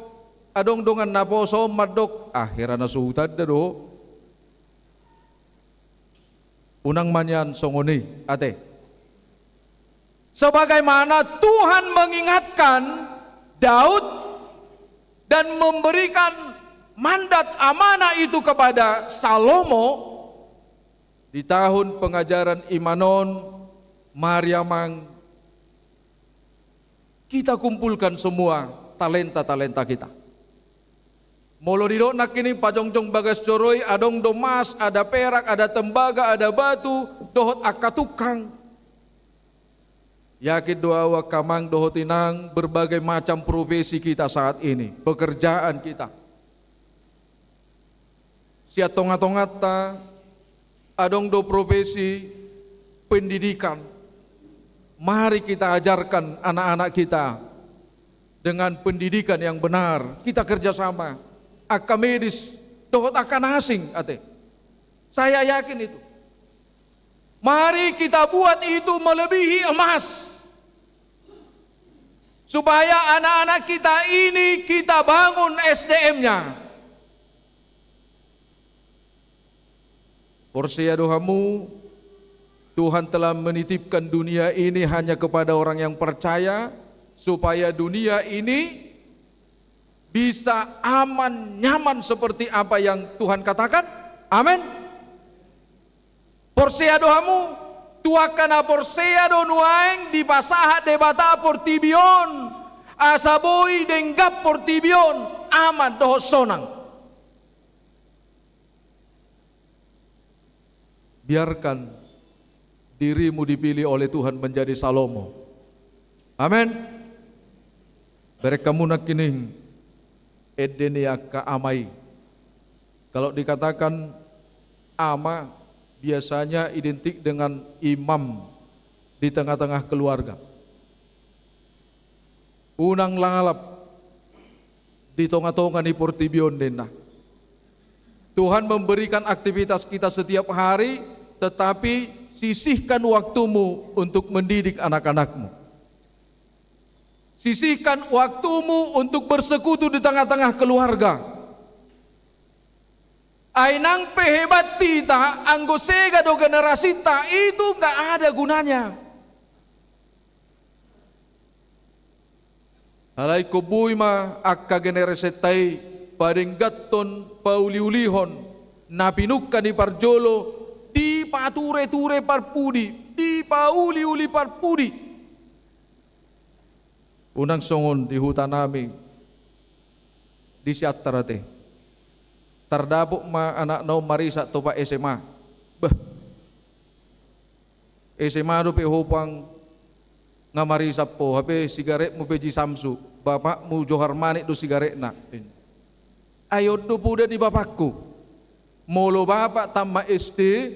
adong dongan naposo madok akhirana suhutad do. Unang manyan songoni ate. Sebagaimana Tuhan mengingatkan Daud dan memberikan mandat amanah itu kepada Salomo di tahun pengajaran imanon Mariamang kita kumpulkan semua talenta-talenta kita. Molo di nak kini pajongjong bagas coroi, adong domas, ada perak, ada tembaga, ada batu, dohot akatukang. Yakin doa kamang dohot inang berbagai macam profesi kita saat ini, pekerjaan kita. Sia tonga-tongata, adong do profesi pendidikan. Mari kita ajarkan anak-anak kita dengan pendidikan yang benar. Kita kerjasama. Aka medis, dohot akan asing, ate. Saya yakin itu. Mari kita buat itu melebihi emas. Supaya anak-anak kita ini kita bangun SDM-nya. Porsia dohamu, Tuhan telah menitipkan dunia ini hanya kepada orang yang percaya, supaya dunia ini bisa aman, nyaman seperti apa yang Tuhan katakan. Amin. Porsia dohamu, tuakana porsia do nuaeng di pasahat debata portibion, asaboi denggap portibion, aman doh sonang. Biarkan dirimu dipilih oleh Tuhan menjadi Salomo. Amin. Mereka munak kining edenia ka amai. Kalau dikatakan ama biasanya identik dengan imam di tengah-tengah keluarga. Unang lalap di tonga-tonga ni portibion dena. Tuhan memberikan aktivitas kita setiap hari, tetapi sisihkan waktumu untuk mendidik anak-anakmu. Sisihkan waktumu untuk bersekutu di tengah-tengah keluarga. Ainang pehebat tita, anggo sega do generasi ta, itu gak ada gunanya. Alay kubuy ma akka generasi tai padenggaton pauliulihon napinukkan di parjolo di pature-ture parpudi, di pauli-uli parpudi. Unang songon di hutan nami di siatarate tardabok ma anak no marisa topa SMA. Bah, SMA do pe hopang nga marisa po hape sigaret mo peji samsu bapak mu johar manik do sigaret na. Ayo do puda di bapakku molo bapak tama SD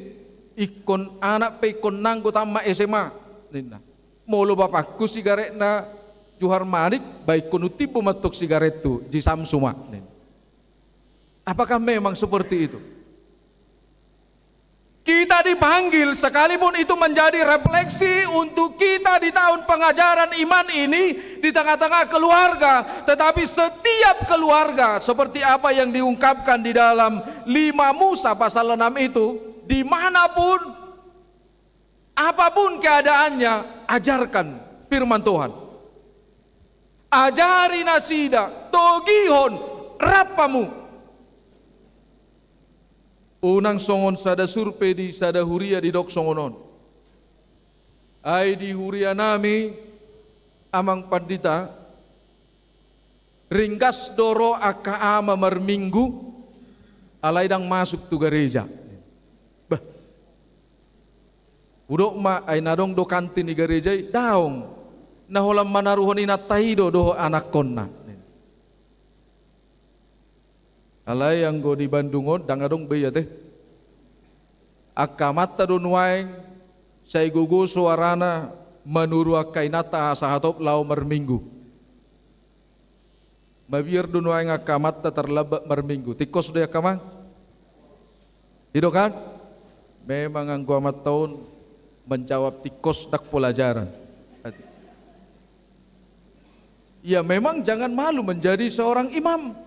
ikon anak pe ikon nanggo tama SMA nina molo bapakku sigaret na Johar manik baik konutipo matok sigaret tu di samsuma. Apakah memang seperti itu? Kita dipanggil sekalipun itu menjadi refleksi untuk kita di tahun pengajaran iman ini di tengah-tengah keluarga, tetapi setiap keluarga seperti apa yang diungkapkan di dalam 5 Musa pasal 6 itu, dimanapun apapun keadaannya, ajarkan firman Tuhan. Ajari nasida, togihon, rapamu. Unang songon sada surpe di sada huria di dok songonon. Ay di huria nami, amang pandita, ringgas doro aka ama marminggu, alay dang masuk tu gereja. Bah, udok ma ay nadong do kantin di gereja, daong. Naholam manaruhon inatahido doho anak konna. Alay yang go di Bandungon dangadong beya teh. Akamata do nuaeng say gugu suarana manuru akainata sahatop lau marminggu. Mabiar do nuaeng akamata terlebak marminggu. Tikos do akamang? Tidak kan? Memang anggo amat tahun menjawab tikos dak pelajaran. Ya memang jangan malu menjadi seorang imam.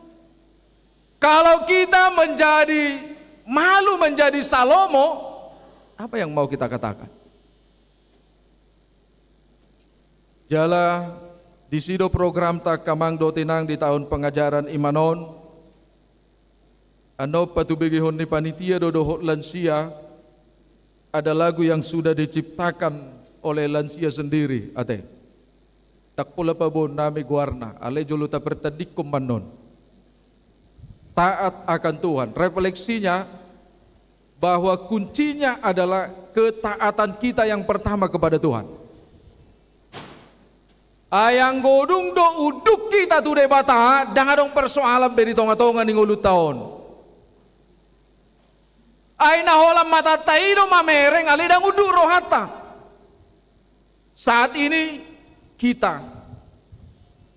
Kalau kita menjadi malu menjadi Salomo, apa yang mau kita katakan? Jala di sido program tak kamang dotinang di tahun pengajaran imanon. Ano patubigihon ni panitia dodohot lansia, ada lagu yang sudah diciptakan oleh lansia sendiri, ate. takpula pabon nami guarna, ale julu ta pertadikum manon. Taat akan Tuhan. Refleksinya bahwa kuncinya adalah ketaatan kita yang pertama kepada Tuhan. Ayang godung do uduk kita tu de bata, dangadong persoalan beri tonga-tonga ning ulut taon. Ay naholam mata tayo mamereng alidang uduk rohata. Saat ini kita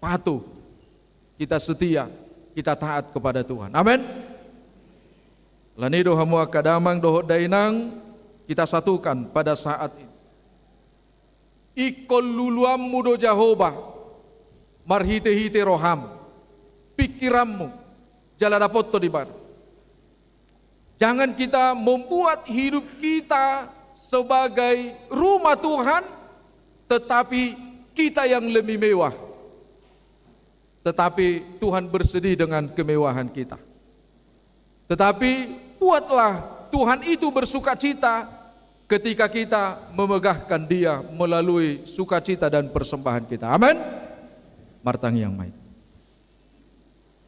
patuh, kita setia, kita taat kepada Tuhan. Amin. Lanido hamu akadamang dohot dainang kita satukan pada saat ini. Ikol luluam mudo Jehovah, marhite-hite roham, pikiranmu, jala dapot to di bar. Jangan kita membuat hidup kita sebagai rumah Tuhan, tetapi kita yang lebih mewah. Tetapi Tuhan bersedih dengan kemewahan kita. Tetapi buatlah Tuhan itu bersukacita ketika kita memegahkan Dia melalui sukacita dan persembahan kita. Amin. Martang yang main.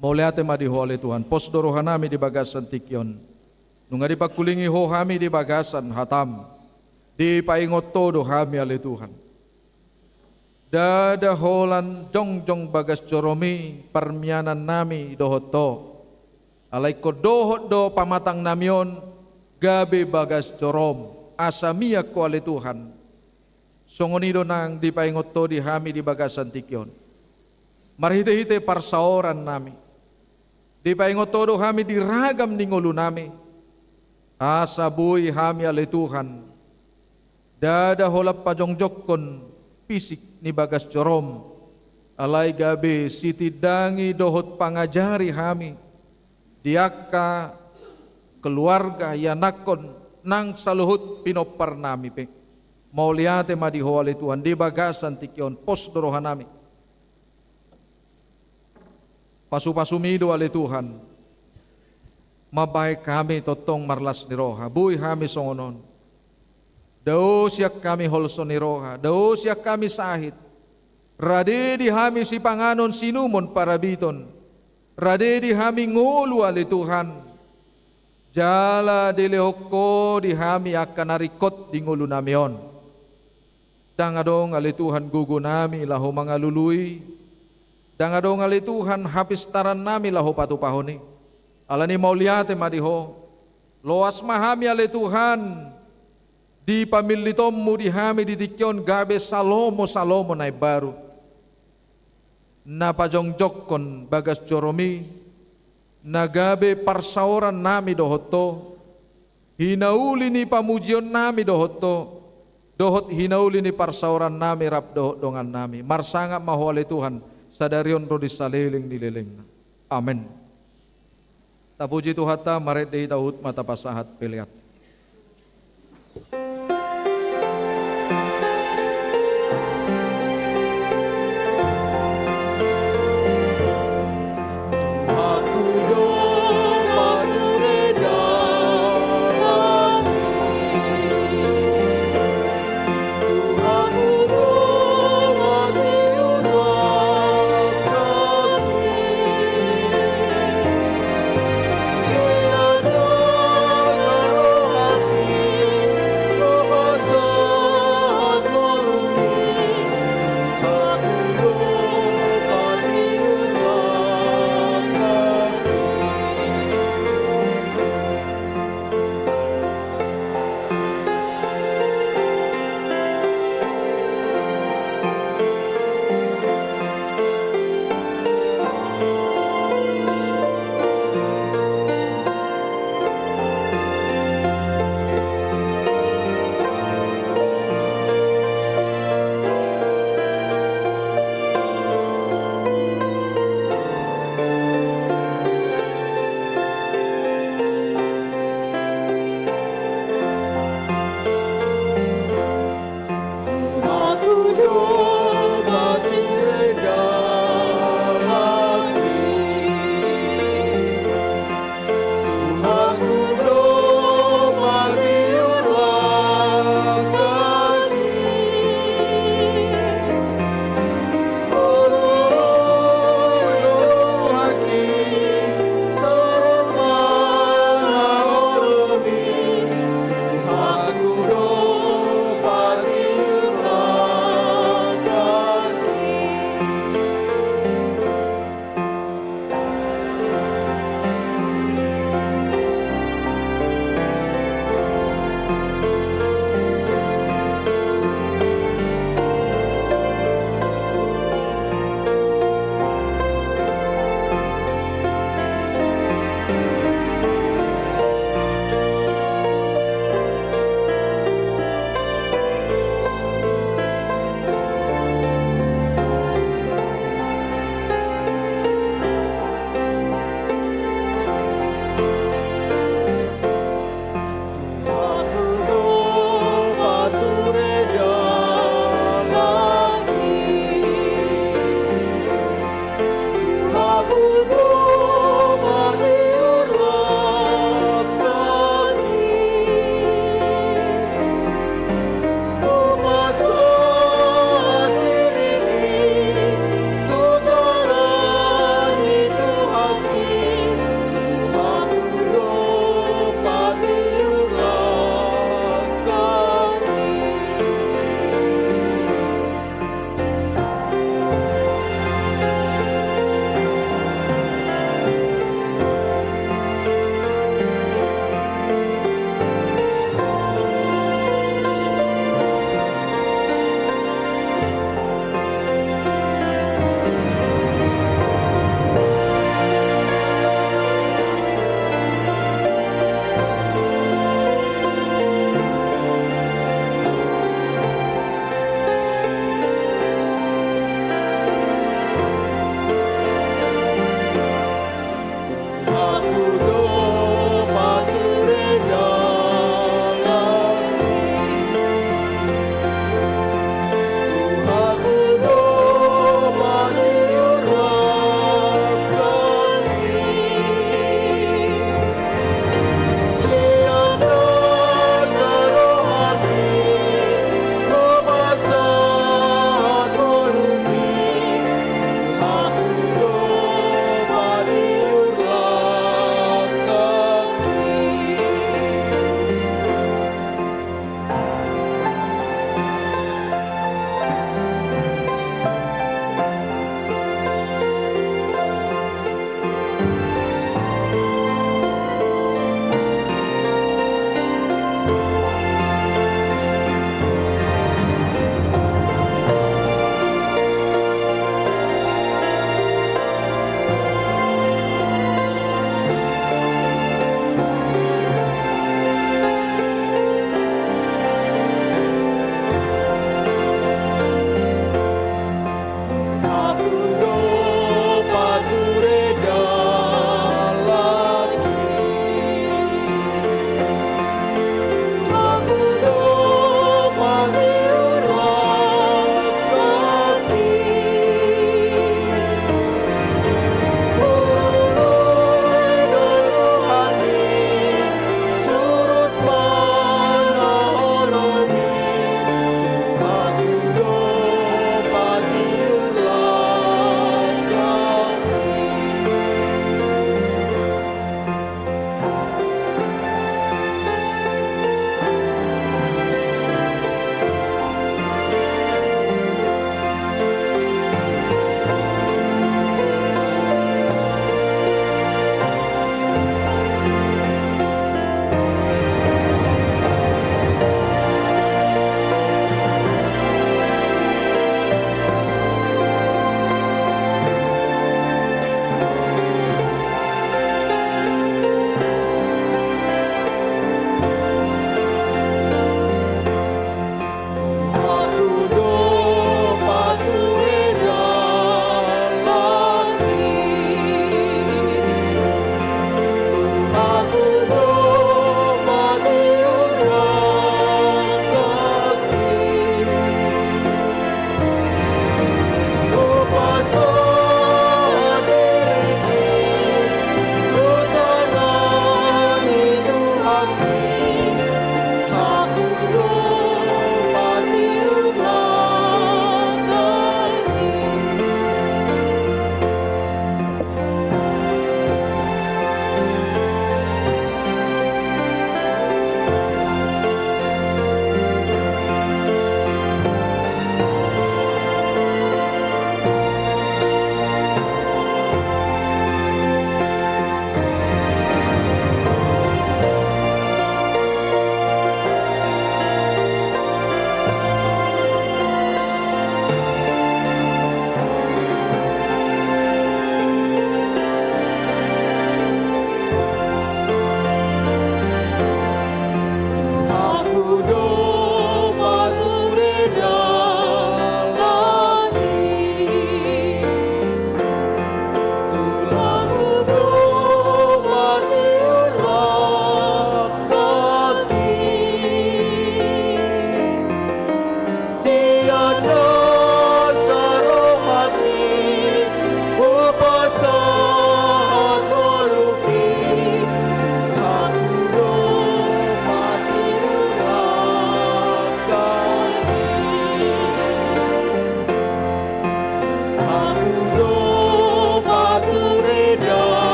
Mauliate madiho oleh Tuhan. Posdo rohanami di bagasan tikyon. Nunga di pakulingi ho kami di bagasan hatam. Di paingot todo kami oleh Tuhan. Dada holan jongjong bagas coromi permianan nami dohoto. Alay ko dohot do pamatang namion gabe bagas corom. Asamia ko oleh Tuhan. Songonido nang di paingot to di kami di bagasan tikyon. Marhite-hite parsaoran nami. Di paingot todo kami diragam di ngulu nami. Asabuy kami oleh Tuhan. Dada holap pajongjok kon fisik ni bagas corom. Alay gabe sitidangi dohot pangajari kami. Diaka keluarga yanakon nang saluhut pinopar nami pe. Mauliate madiho oleh Tuhan di bagasan tikyon pos dorohan nami. Pasu-pasumido oleh Tuhan. Mabay kami totong marlas ni roha. Buy kami songonon. Dao siyak kami holson ni roha. Dao siyak kami sahit. Rade di kami si panganon sinumon parabiton. Rade di kami ngulu ali Tuhan. Jala dilehoko di kami akan narikot di ngulu namion. Dangadong ali Tuhan gugu nami lahu mangalului. Dangadong ali Tuhan hapistaran nami lahu patupahoni. Alani mauliate madiho. Loas mahami ale Tuhan. Di pamilitomu di hami di tikyon gabe salomo nai baru. Napajongjok kon bagas coromi. Nagabe parsaoran nami dohoto. Hinauli ni pamujion nami dohoto. Dohot hinauli ni parsaoran nami rap dohot dongan nami. Marsanga maho ale Tuhan. Sadarion ro di saliling nililing. Amin. Tapuji Tuhata maret dei taut mata pasahat peliat. Siana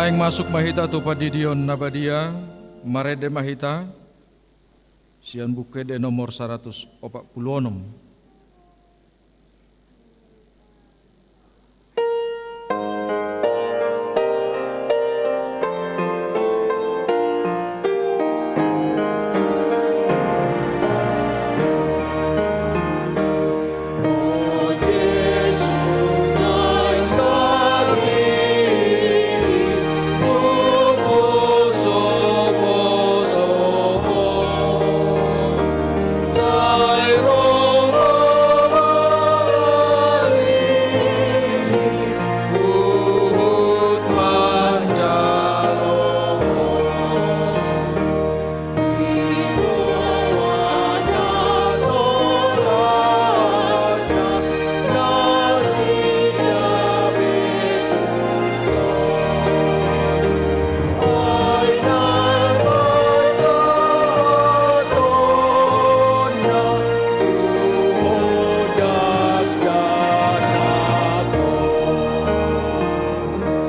Nuaing masuk mahita tu padidion nabadia marede mahita sian bukede nomor 146.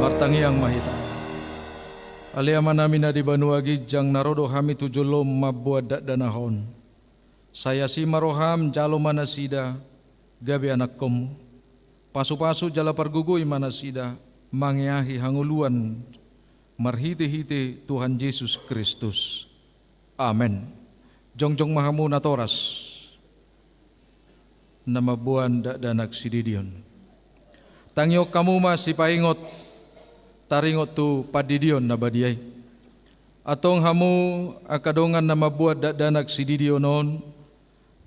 Martangiang mahita. Aliaman namin na di banuagi jang narodo hami tujulom mabuad danahon. Saya si maroham jalo manasida gabi anak komu. Pasu-pasu jala pergugoy manasida mangyahi hanguluan marhite-hite Tuhan Yesus Kristus. Amen. Jongjong mahamu natoras na mabuan danak sididion. Tangyok kamu si paingot taringot tu padidion na badiyay. Atong hamu akadongan na mabuat danak sididionon,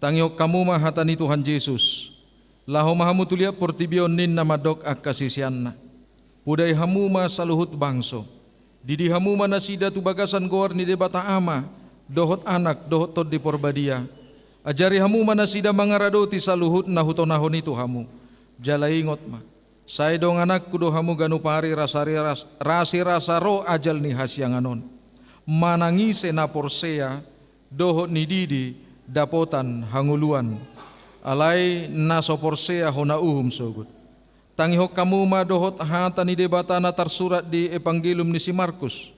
tangyok kamu mahatani Tuhan Yesus. Laho mahamu tulia portibion nin na madok akasisian na. Puday hamu ma saluhut bangso. Didi hamu manasida tu bagasan goar ni debata ama, dohot anak, dohot tod di porbadia. Ajari hamu manasida mangarado ti saluhut na hutonahon itu hamu. Jalaingot ma. Saya dong anak kudo hamu ganupari rasi rasaro ajal ni hasyanganon. Manangise na porsea dohot ni didi dapotan hanguluan. Alay naso porsea hona uhum sogut. Tangihok kamu ma dohot hata ni debata na tersurat di Evangelium ni si Markus.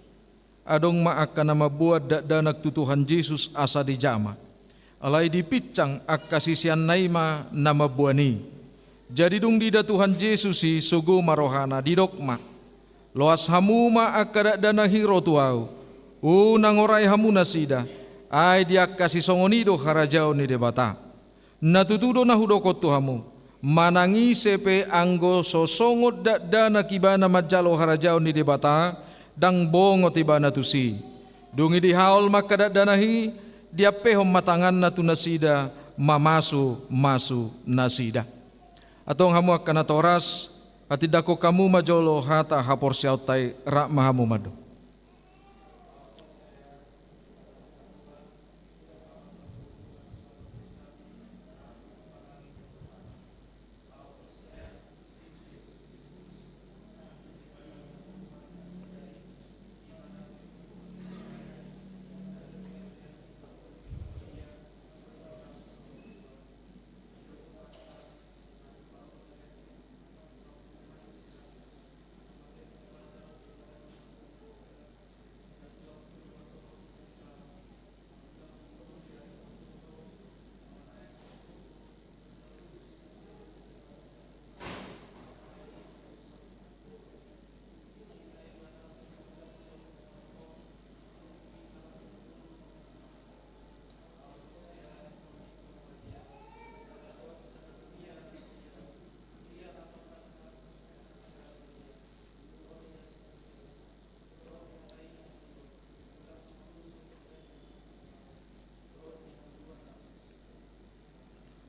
Adong maaka na mabuat danak tu Tuhan Yesus asa di jama. Alay di picang akasisian naima na mabuani. Jadi dung dida Tuhan Yesus si sugu marohana di dokma. Loas hamu ma akada dana hiro tuau. Unang oray hamu nasida. Ay dia kasih songonido harajao ni debata. Natutudo na hudokot tu hamu. Manangi sepe anggo sosongot dana kibana majalo harajao ni debata. Dang bongot ibana tusi. Dungi di haul makada danahi. Dia pehom matangan na tu nasida. Mamasu nasida. Atong hamu akan toras atidako kamu majolo hata hapor siautai rak mahamu madu.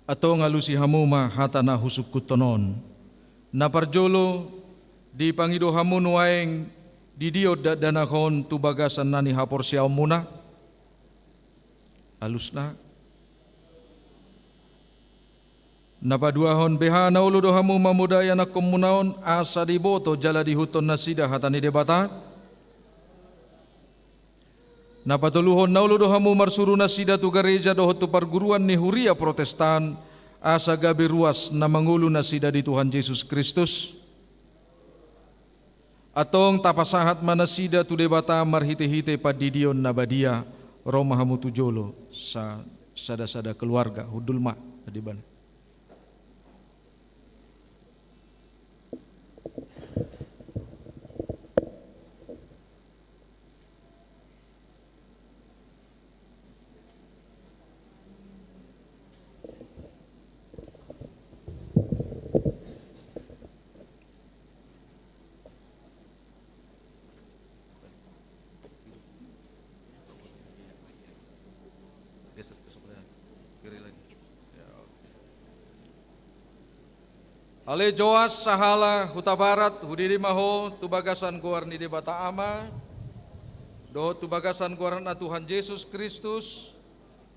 Atau ngalusi hamuma hata na husuk kutonon. Na parjolo di pangido hamu nuaeng di diod danakon tu bagasan nani hapor siaw muna. Alus na. Napaduahon beha na uludo hamu mamudaya na komunaon asa di boto jala di huton nasida hata ni debata. Napatuluhon na uludo hamu marsuru nasida tu gereja dohot tu perguruan ni huria protestan asa gabi ruas na mangulu nasida di Tuhan Yesus Kristus. Atong tapasahat manasida tu debata marhite-hite padidion nabadia romahamu tujolo sa sada-sada keluarga hudulma adiban. Ale Joas sahala huta barat hudiri maho tubagasan guarni di bata ama doho tubagasan guarna Tuhan Yesus Kristus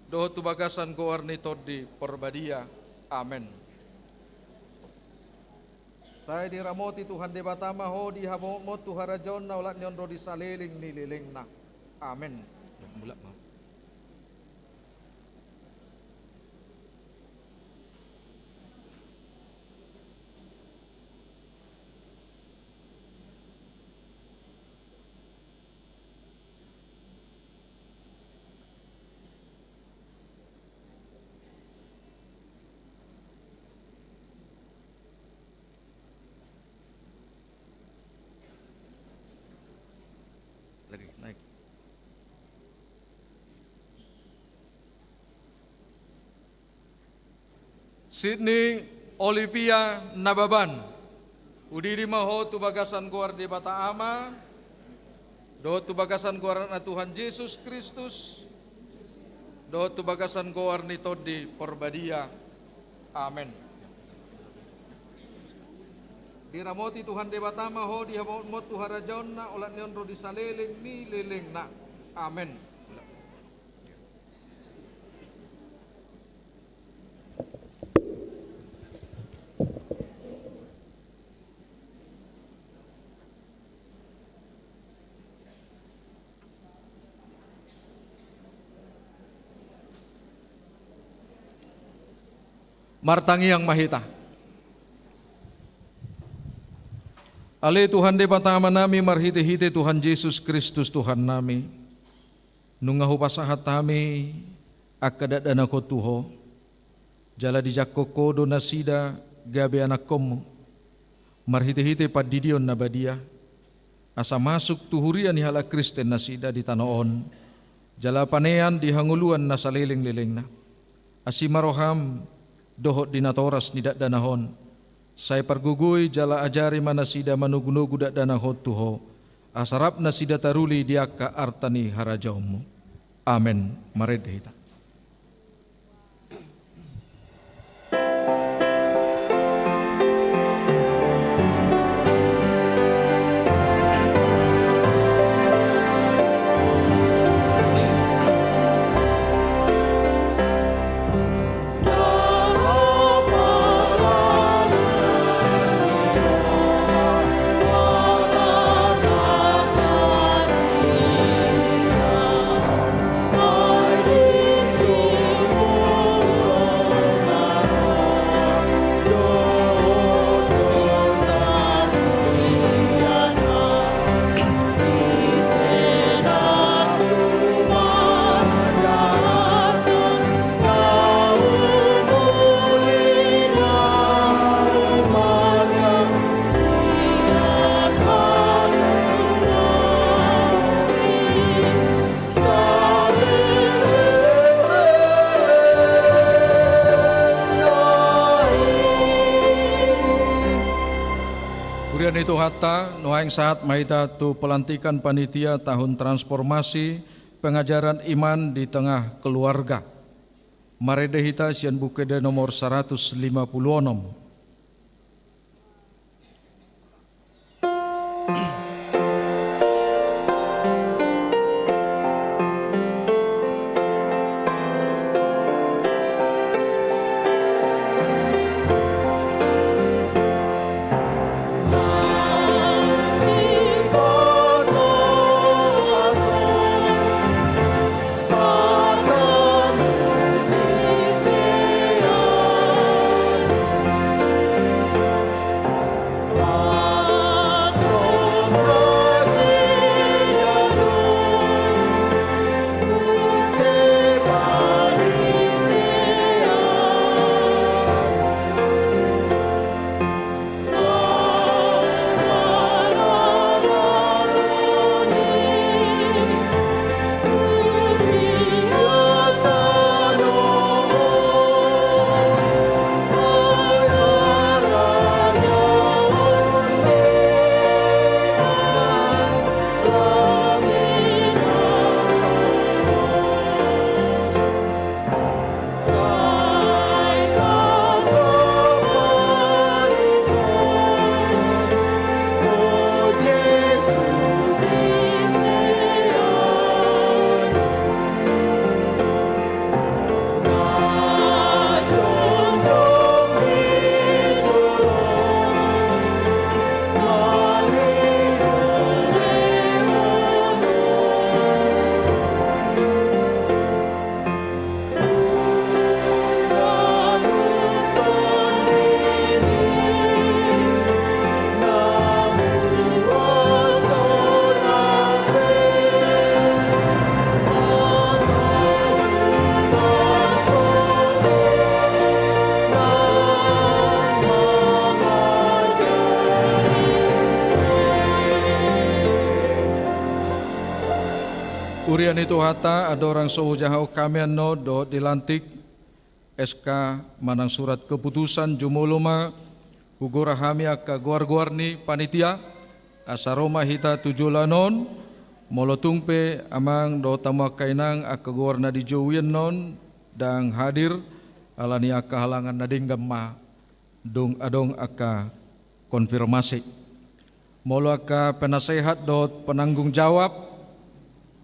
doho tubagasan guarni todi perbadia. Amin. Saya diramoti Tuhan di bata maho di hamo tuharajon na ulat nyondo di saliling nililing na. Amin. Lagi naik. Sydney Olivia Nababan udiri maho tubagasan guar di bata ama doho tubagasan guar na Tuhan Yesus Kristus doho tubagasan guar ni todi perbadia. Amin. Diramoti Tuhan debata maho dihamot tuharajon na ulat nyondro di saliling ni liling na. Amin. Martangi yang mahita. Ale Tuhan de patama nami marhite-hite Tuhan Yesus Kristus Tuhan nami. Nungahu pasahat nami akadat dana ko tuho. Jala di jakoko do nasida gabe anak komu. Marhite-hite padidion nabadia. Asa masuk tuhurian hala Kristen nasida di tanoon. Jala panean di hanguluan nasaliling-liling na. Asimaroham dohot dinatoras nidak danahon. Saya pergugui jala ajari mana sida manugunugu dak dana hotuho. Asarap na sida taruli diaka artani harajaumu. Amen. Maredhita. Itu hatta noaing saat mahita tu pelantikan panitia tahun transformasi pengajaran iman di tengah keluarga. Maredehita sian bukede nomor 156. hurian itu hata ada orang sojahau kami no do dilantik SK manang surat keputusan jumuluma hugura hami akka guar-guarni panitia asaroma hita tujulanon molotungpe amang do tamu kainang akka guarna di jauhin non dan hadir alani akka halangan nading gamma dong adong akka konfirmasi molo akka penasehat dot penanggung jawab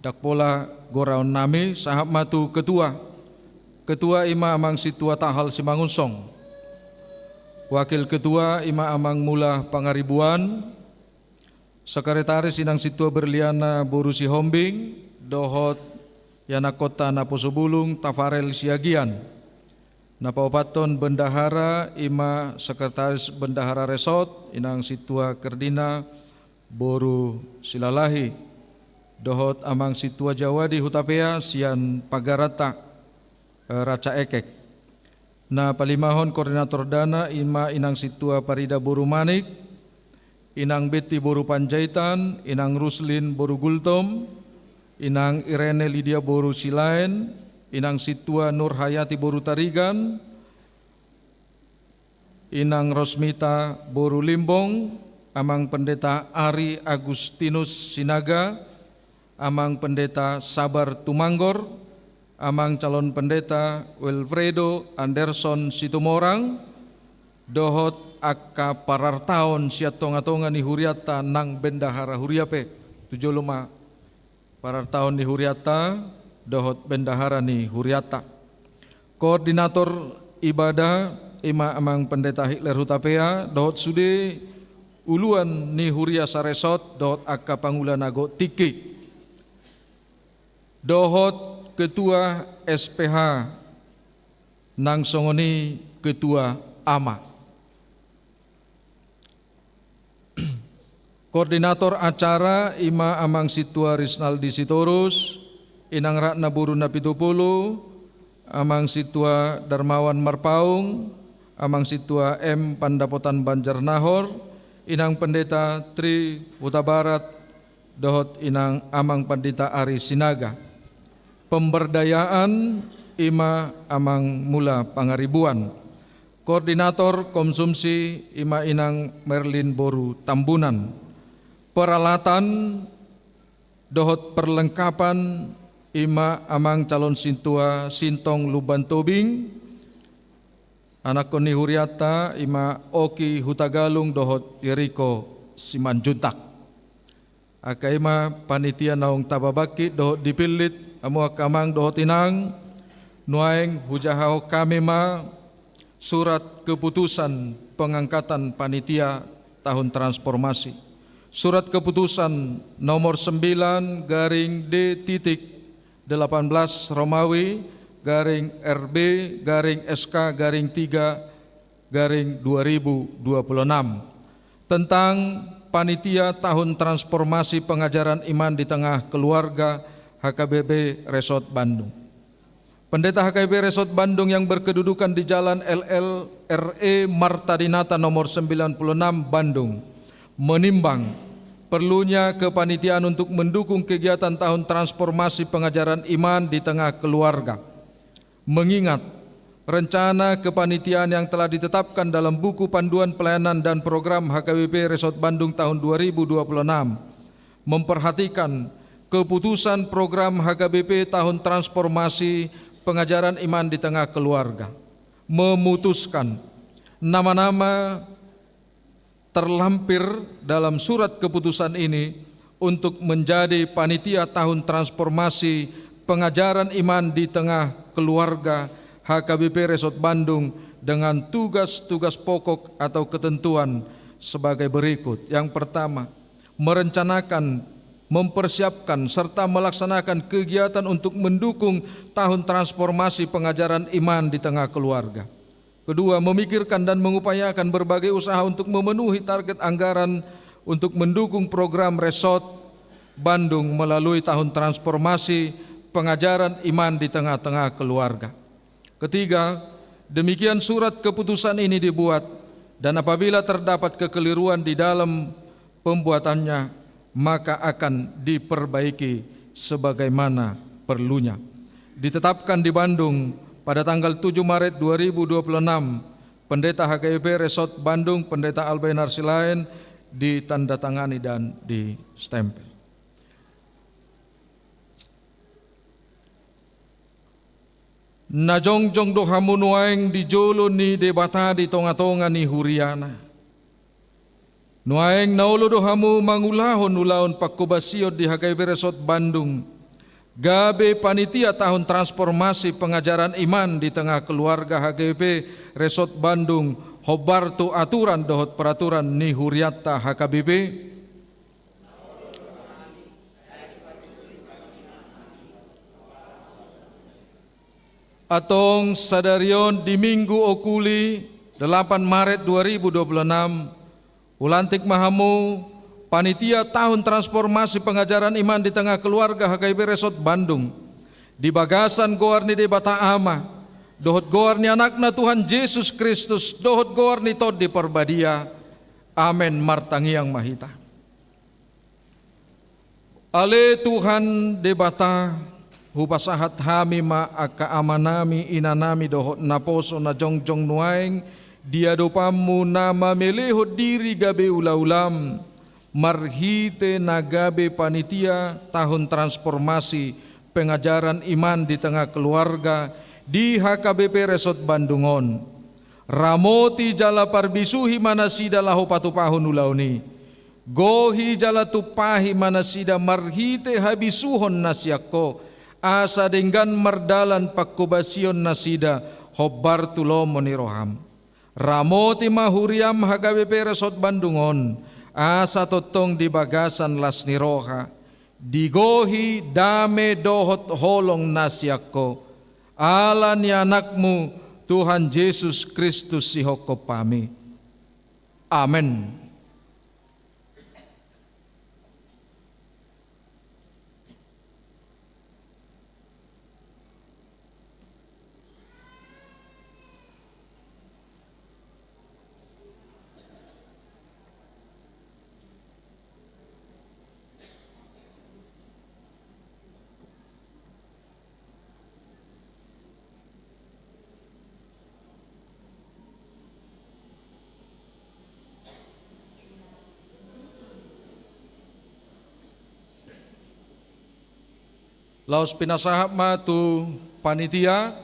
dak pola goraon nami sahab matu ketua ima amang situa tahal simangunsong wakil ketua ima amang mula pangaribuan sekretaris inang situa berliana boru si hombing dohot yana kota naposobulung tafarel siagian napaupaton bendahara ima sekretaris bendahara resort inang situa kerdina boru silalahi dohot amang situa Jawa di Hutapea sian pagarata raca ekek na palimahon koordinator dana ima inang situa parida boru manik inang beti boru panjaitan inang ruslin boru gultom inang Irene Lydia boru silain inang situa Nur Hayati boru tarigan inang Rosmita boru limbong amang pendeta Ari Agustinus Sinaga amang pendeta Sabar Tumanggor amang calon pendeta Wilfredo Anderson Situmorang dohot akka parartaon siatonga-tonga ni huriata nang bendahara huriape tujoluma parartaon ni huriata dohot bendahara ni huriata koordinator ibadah ima amang pendeta Hitler Hutapea dohot sude uluan ni huria saresot dohot akka pangulan ago tiki dohot ketua SPH nang songoni ketua AMA koordinator acara ima amang situa Risnaldi Sitorus inang Ratna Buruna Pitupulu amang situa Darmawan Marpaung amang situa M Pandapotan Banjarnahor inang pendeta Tri Huta Barat dohot inang amang pendeta Ari Sinaga pemberdayaan ima amang mula pangaribuan koordinator konsumsi ima inang Merlin Boru Tambunan peralatan dohot perlengkapan ima amang calon sintua Sintong Luban Tobing anak koni huriata ima Oki Hutagalung dohot Yeriko Simanjuntak akaima panitia naung tababaki dohot dipilit amu akamang dohot inang nuaeng hujahau kami ma surat keputusan pengangkatan panitia tahun transformasi surat keputusan nomor 9 garing D.18 Romawi garing RB garing SK garing 3 garing 2026 tentang panitia tahun transformasi pengajaran iman di tengah keluarga HKBP Resort Bandung. Pendeta HKBP Resort Bandung yang berkedudukan di Jalan LLRE Marta Dinata nomor 96 Bandung menimbang perlunya kepanitiaan untuk mendukung kegiatan tahun transformasi pengajaran iman di tengah keluarga. Mengingat rencana kepanitiaan yang telah ditetapkan dalam buku panduan pelayanan dan program HKBP Resort Bandung tahun 2026 memperhatikan keputusan program HKBP tahun transformasi pengajaran iman di tengah keluarga, memutuskan nama-nama terlampir dalam surat keputusan ini untuk menjadi panitia tahun transformasi pengajaran iman di tengah keluarga HKBP Resort Bandung dengan tugas-tugas pokok atau ketentuan sebagai berikut. Yang pertama, merencanakan, mempersiapkan serta melaksanakan kegiatan untuk mendukung tahun transformasi pengajaran iman di tengah keluarga. Kedua, memikirkan dan mengupayakan berbagai usaha untuk memenuhi target anggaran untuk mendukung program Resort Bandung melalui tahun transformasi pengajaran iman di tengah-tengah keluarga. Ketiga, demikian surat keputusan ini dibuat dan apabila terdapat kekeliruan di dalam pembuatannya maka akan diperbaiki sebagaimana perlunya. Ditetapkan di Bandung pada tanggal 7 Maret 2026, Pendeta HKBP Resort Bandung, Pendeta Albenar Silain, ditandatangani dan distempel. Najongjong dohamu nuaeng di jolo ni debata di tonga-tonga ni huriana. Nuaeng naulo dohamu mangulahon ulaon pakubasio di HKBP Resort Bandung. Gabe panitia tahun transformasi pengajaran iman di tengah keluarga HKBP Resort Bandung. Hobartu aturan dohot peraturan ni huriata HKBP. Atong sadarion di Minggu Okuli 8 Maret 2026 ulantik mahamu panitia tahun transformasi pengajaran iman di tengah keluarga HKBP Resort Bandung di bagasan goar ni debata ama dohot goar ni anakna Tuhan Yesus Kristus dohot goar ni tod di perbadia amen martangiang mahita ale Tuhan debata hupasahat hami ma aka amanami inanami dohot naposo na jongjong nuaeng dia dopamu nama meleho diri gabe ula-ulam marhite nagabe panitia tahun transformasi pengajaran iman di tengah keluarga di HKBP Resort Bandungon ramoti jala parbisuhi manasida laho patupahun ulauni gohi jala tupahi manasida marhite habisuhon nasyakko asa dengan mardalan pakkubasion nasida hobbar tulomo ni roham ramoti mahuriam HKBP Resort Bandungon asa totong di bagasan las ni roha digohi dame dohot holong nasyakko ala ni anakmu Tuhan Yesus Kristus si hokopami amen. Laos pinasahap ma tu panitia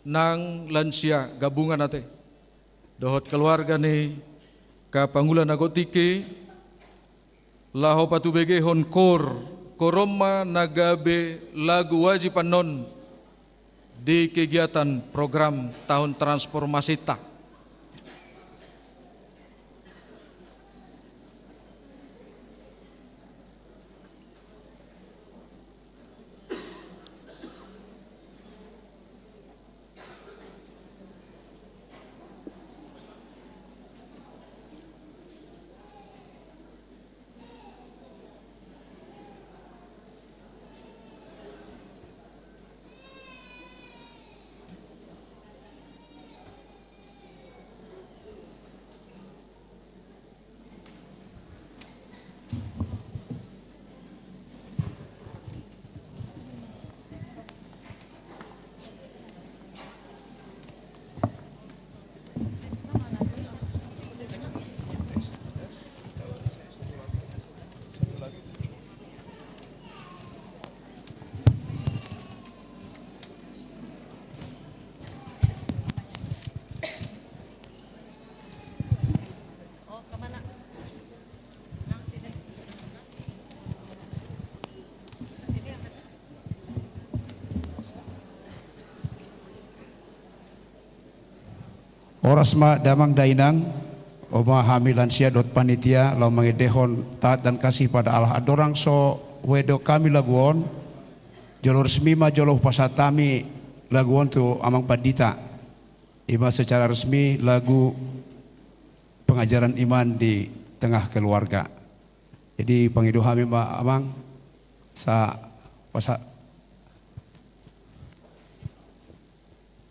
nang lansia gabungan nate dohot keluarga ni kapangulan nagotiki laho patu bege hon koroma nagabe lagu wajib panon di kegiatan program tahun transformasi tak Orasma damang dainang oma hamilan sia dot panitia lau mangedehon taat dan kasih pada Allah adorang so wedo kami laguon jolo resmi ma jolo pasatami laguon tu amang padita ima secara resmi lagu pengajaran iman di tengah keluarga. Jadi pangidu hami ma amang sa pasa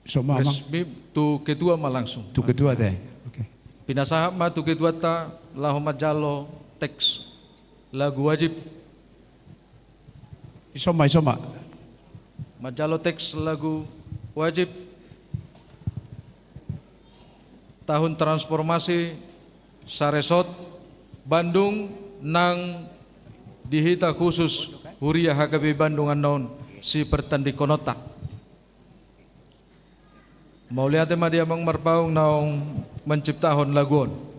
so amang resmi tu ketua ma langsung tu ketua teh. Oke. Pinasahap ma tu ketua ta laho majalo teks lagu wajib Isoma. Majalo teks lagu wajib tahun transformasi Saresot Bandung nang dihita khusus Huria HKB Bandung anon si pertandi konota. Mau lihat tema dia mang marpaung naong menciptahon laguon.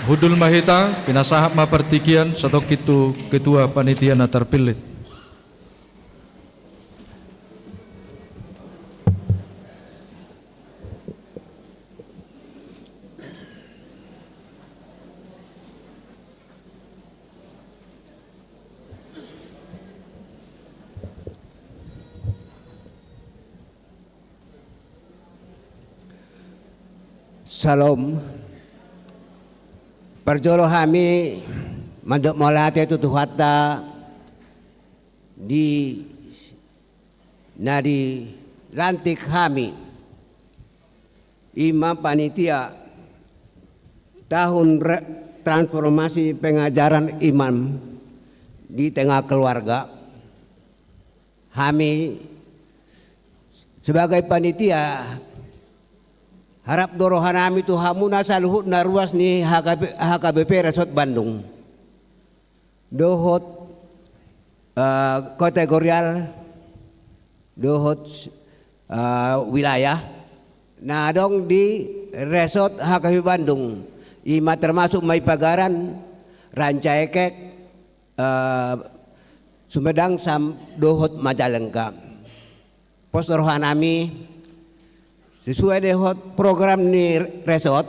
Hudul Mahita, pinasahap mapertikian, satok itu ketua panitia na terpilih. Salam. Perjolo kami mandok molate tutuhata di nadi lantik kami imam panitia tahun transformasi pengajaran imam di tengah keluarga. Kami sebagai panitia harap dorohan kami tu hamuna saluhut na ruas ni HKBP Resort Bandung. Dohot kategorial, dohot wilayah Nah dong di Resort HKBP Bandung, ima termasuk Mai Pagaran, Rancaikek, Sumedang, Sam Dohot Majalengka. Pos rohanami sesuai dengan program ni resort,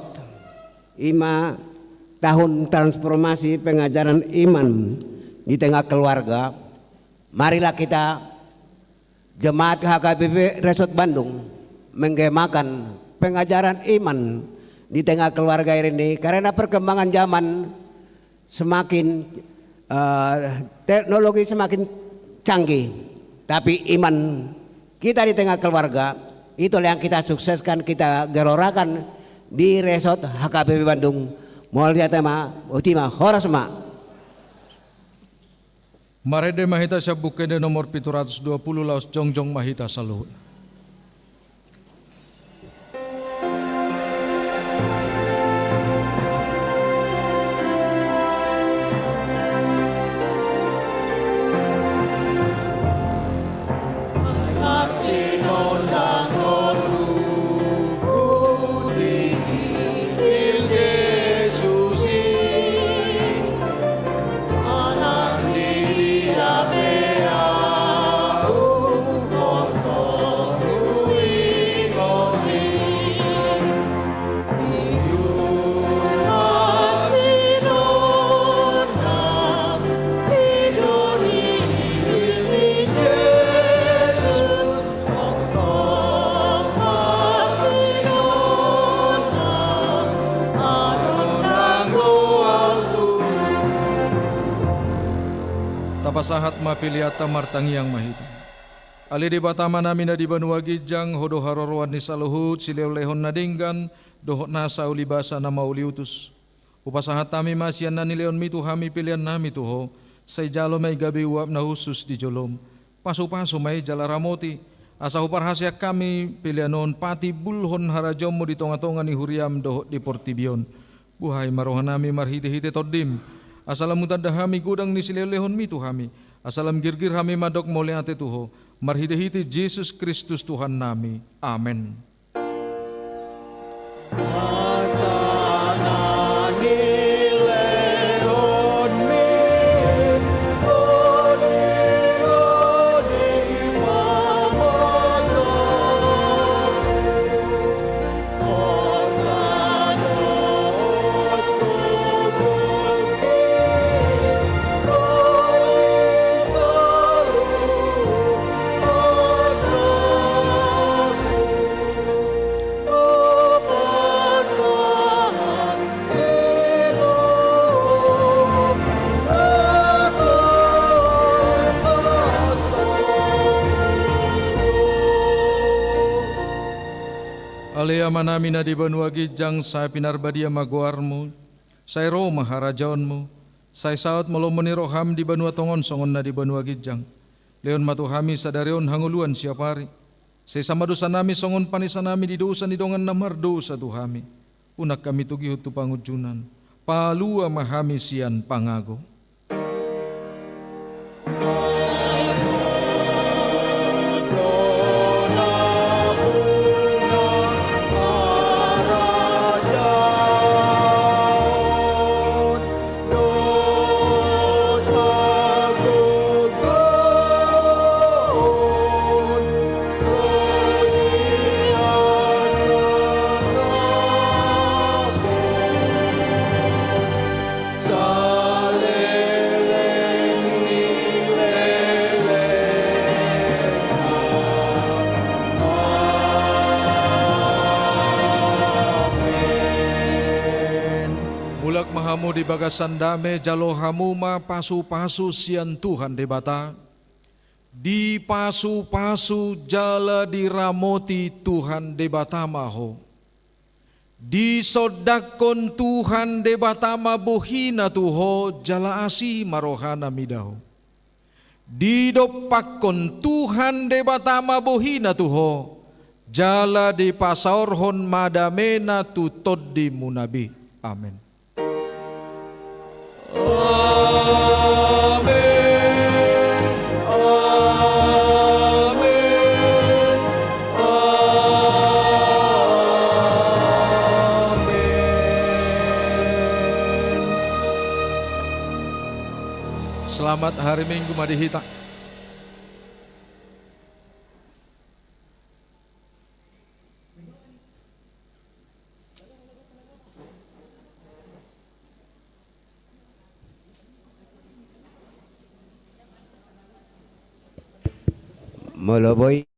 ima tahun transformasi pengajaran iman di tengah keluarga. Marilah kita jemaat HKBP Resort Bandung menggemakan pengajaran iman di tengah keluarga ini, karena perkembangan zaman semakin teknologi semakin canggih, tapi iman kita di tengah keluarga itulah yang kita sukseskan, kita gelorakan di Resort HKBP Bandung. Mulia tema utima horasma. Marede mahita syabukede nomor 720 laos jongjong mahita saluhut. Tapasahat mapiliata martangi yang mahita. Ali di batama namina di Banua Gijang, hodo harorwan ni saluhut, sileo lehon nadinggan, dohot nasa ulibasa nama uliutus. Upasahat tami masian na nileon mitu hami pilihan nami tuho, say jalo may gabi uap na husus di jolom. Pasu-pasu may jala ramoti, asa uparhasya kami pilihanon pati bulhon harajomo di tonga-tonga ni huriam dohot di portibion. Buhay marohan nami marhiti-hiti todim. Asalam mutadahami gudang ni silelehon mitu hami. Asalam girgir hami madok moleate tuho. Marhiti-hiti Yesus Kristus Tuhan nami. Amen. Alea manami na di Banua Gijang, saya pinarbadia maguarmu, saya roh maharajaonmu, saya saat melomoni roham di Banua Tongon songon na di Banua Gijang, leon matuhami sadarion hanguluan siapari, saya sama dosa nami songon panisa nami di dosa ni dongan namar dosa tuhami, unak kami tugi hutu pangujunan, palua mahami sian pangago. Mahamu di bagasan dame jalo hamuma pasu-pasu sian Tuhan debata. Di pasu-pasu jala diramoti Tuhan debata maho. Di sodakon Tuhan debata mabuhina tuho jala asi marohana midaho. Di dopakon Tuhan debata mabuhina tuho jala di pasaorhon madamena tutod di munabi. Amin. Amen. Amen. Amen. Selamat hari Minggu Madihita. Moloboy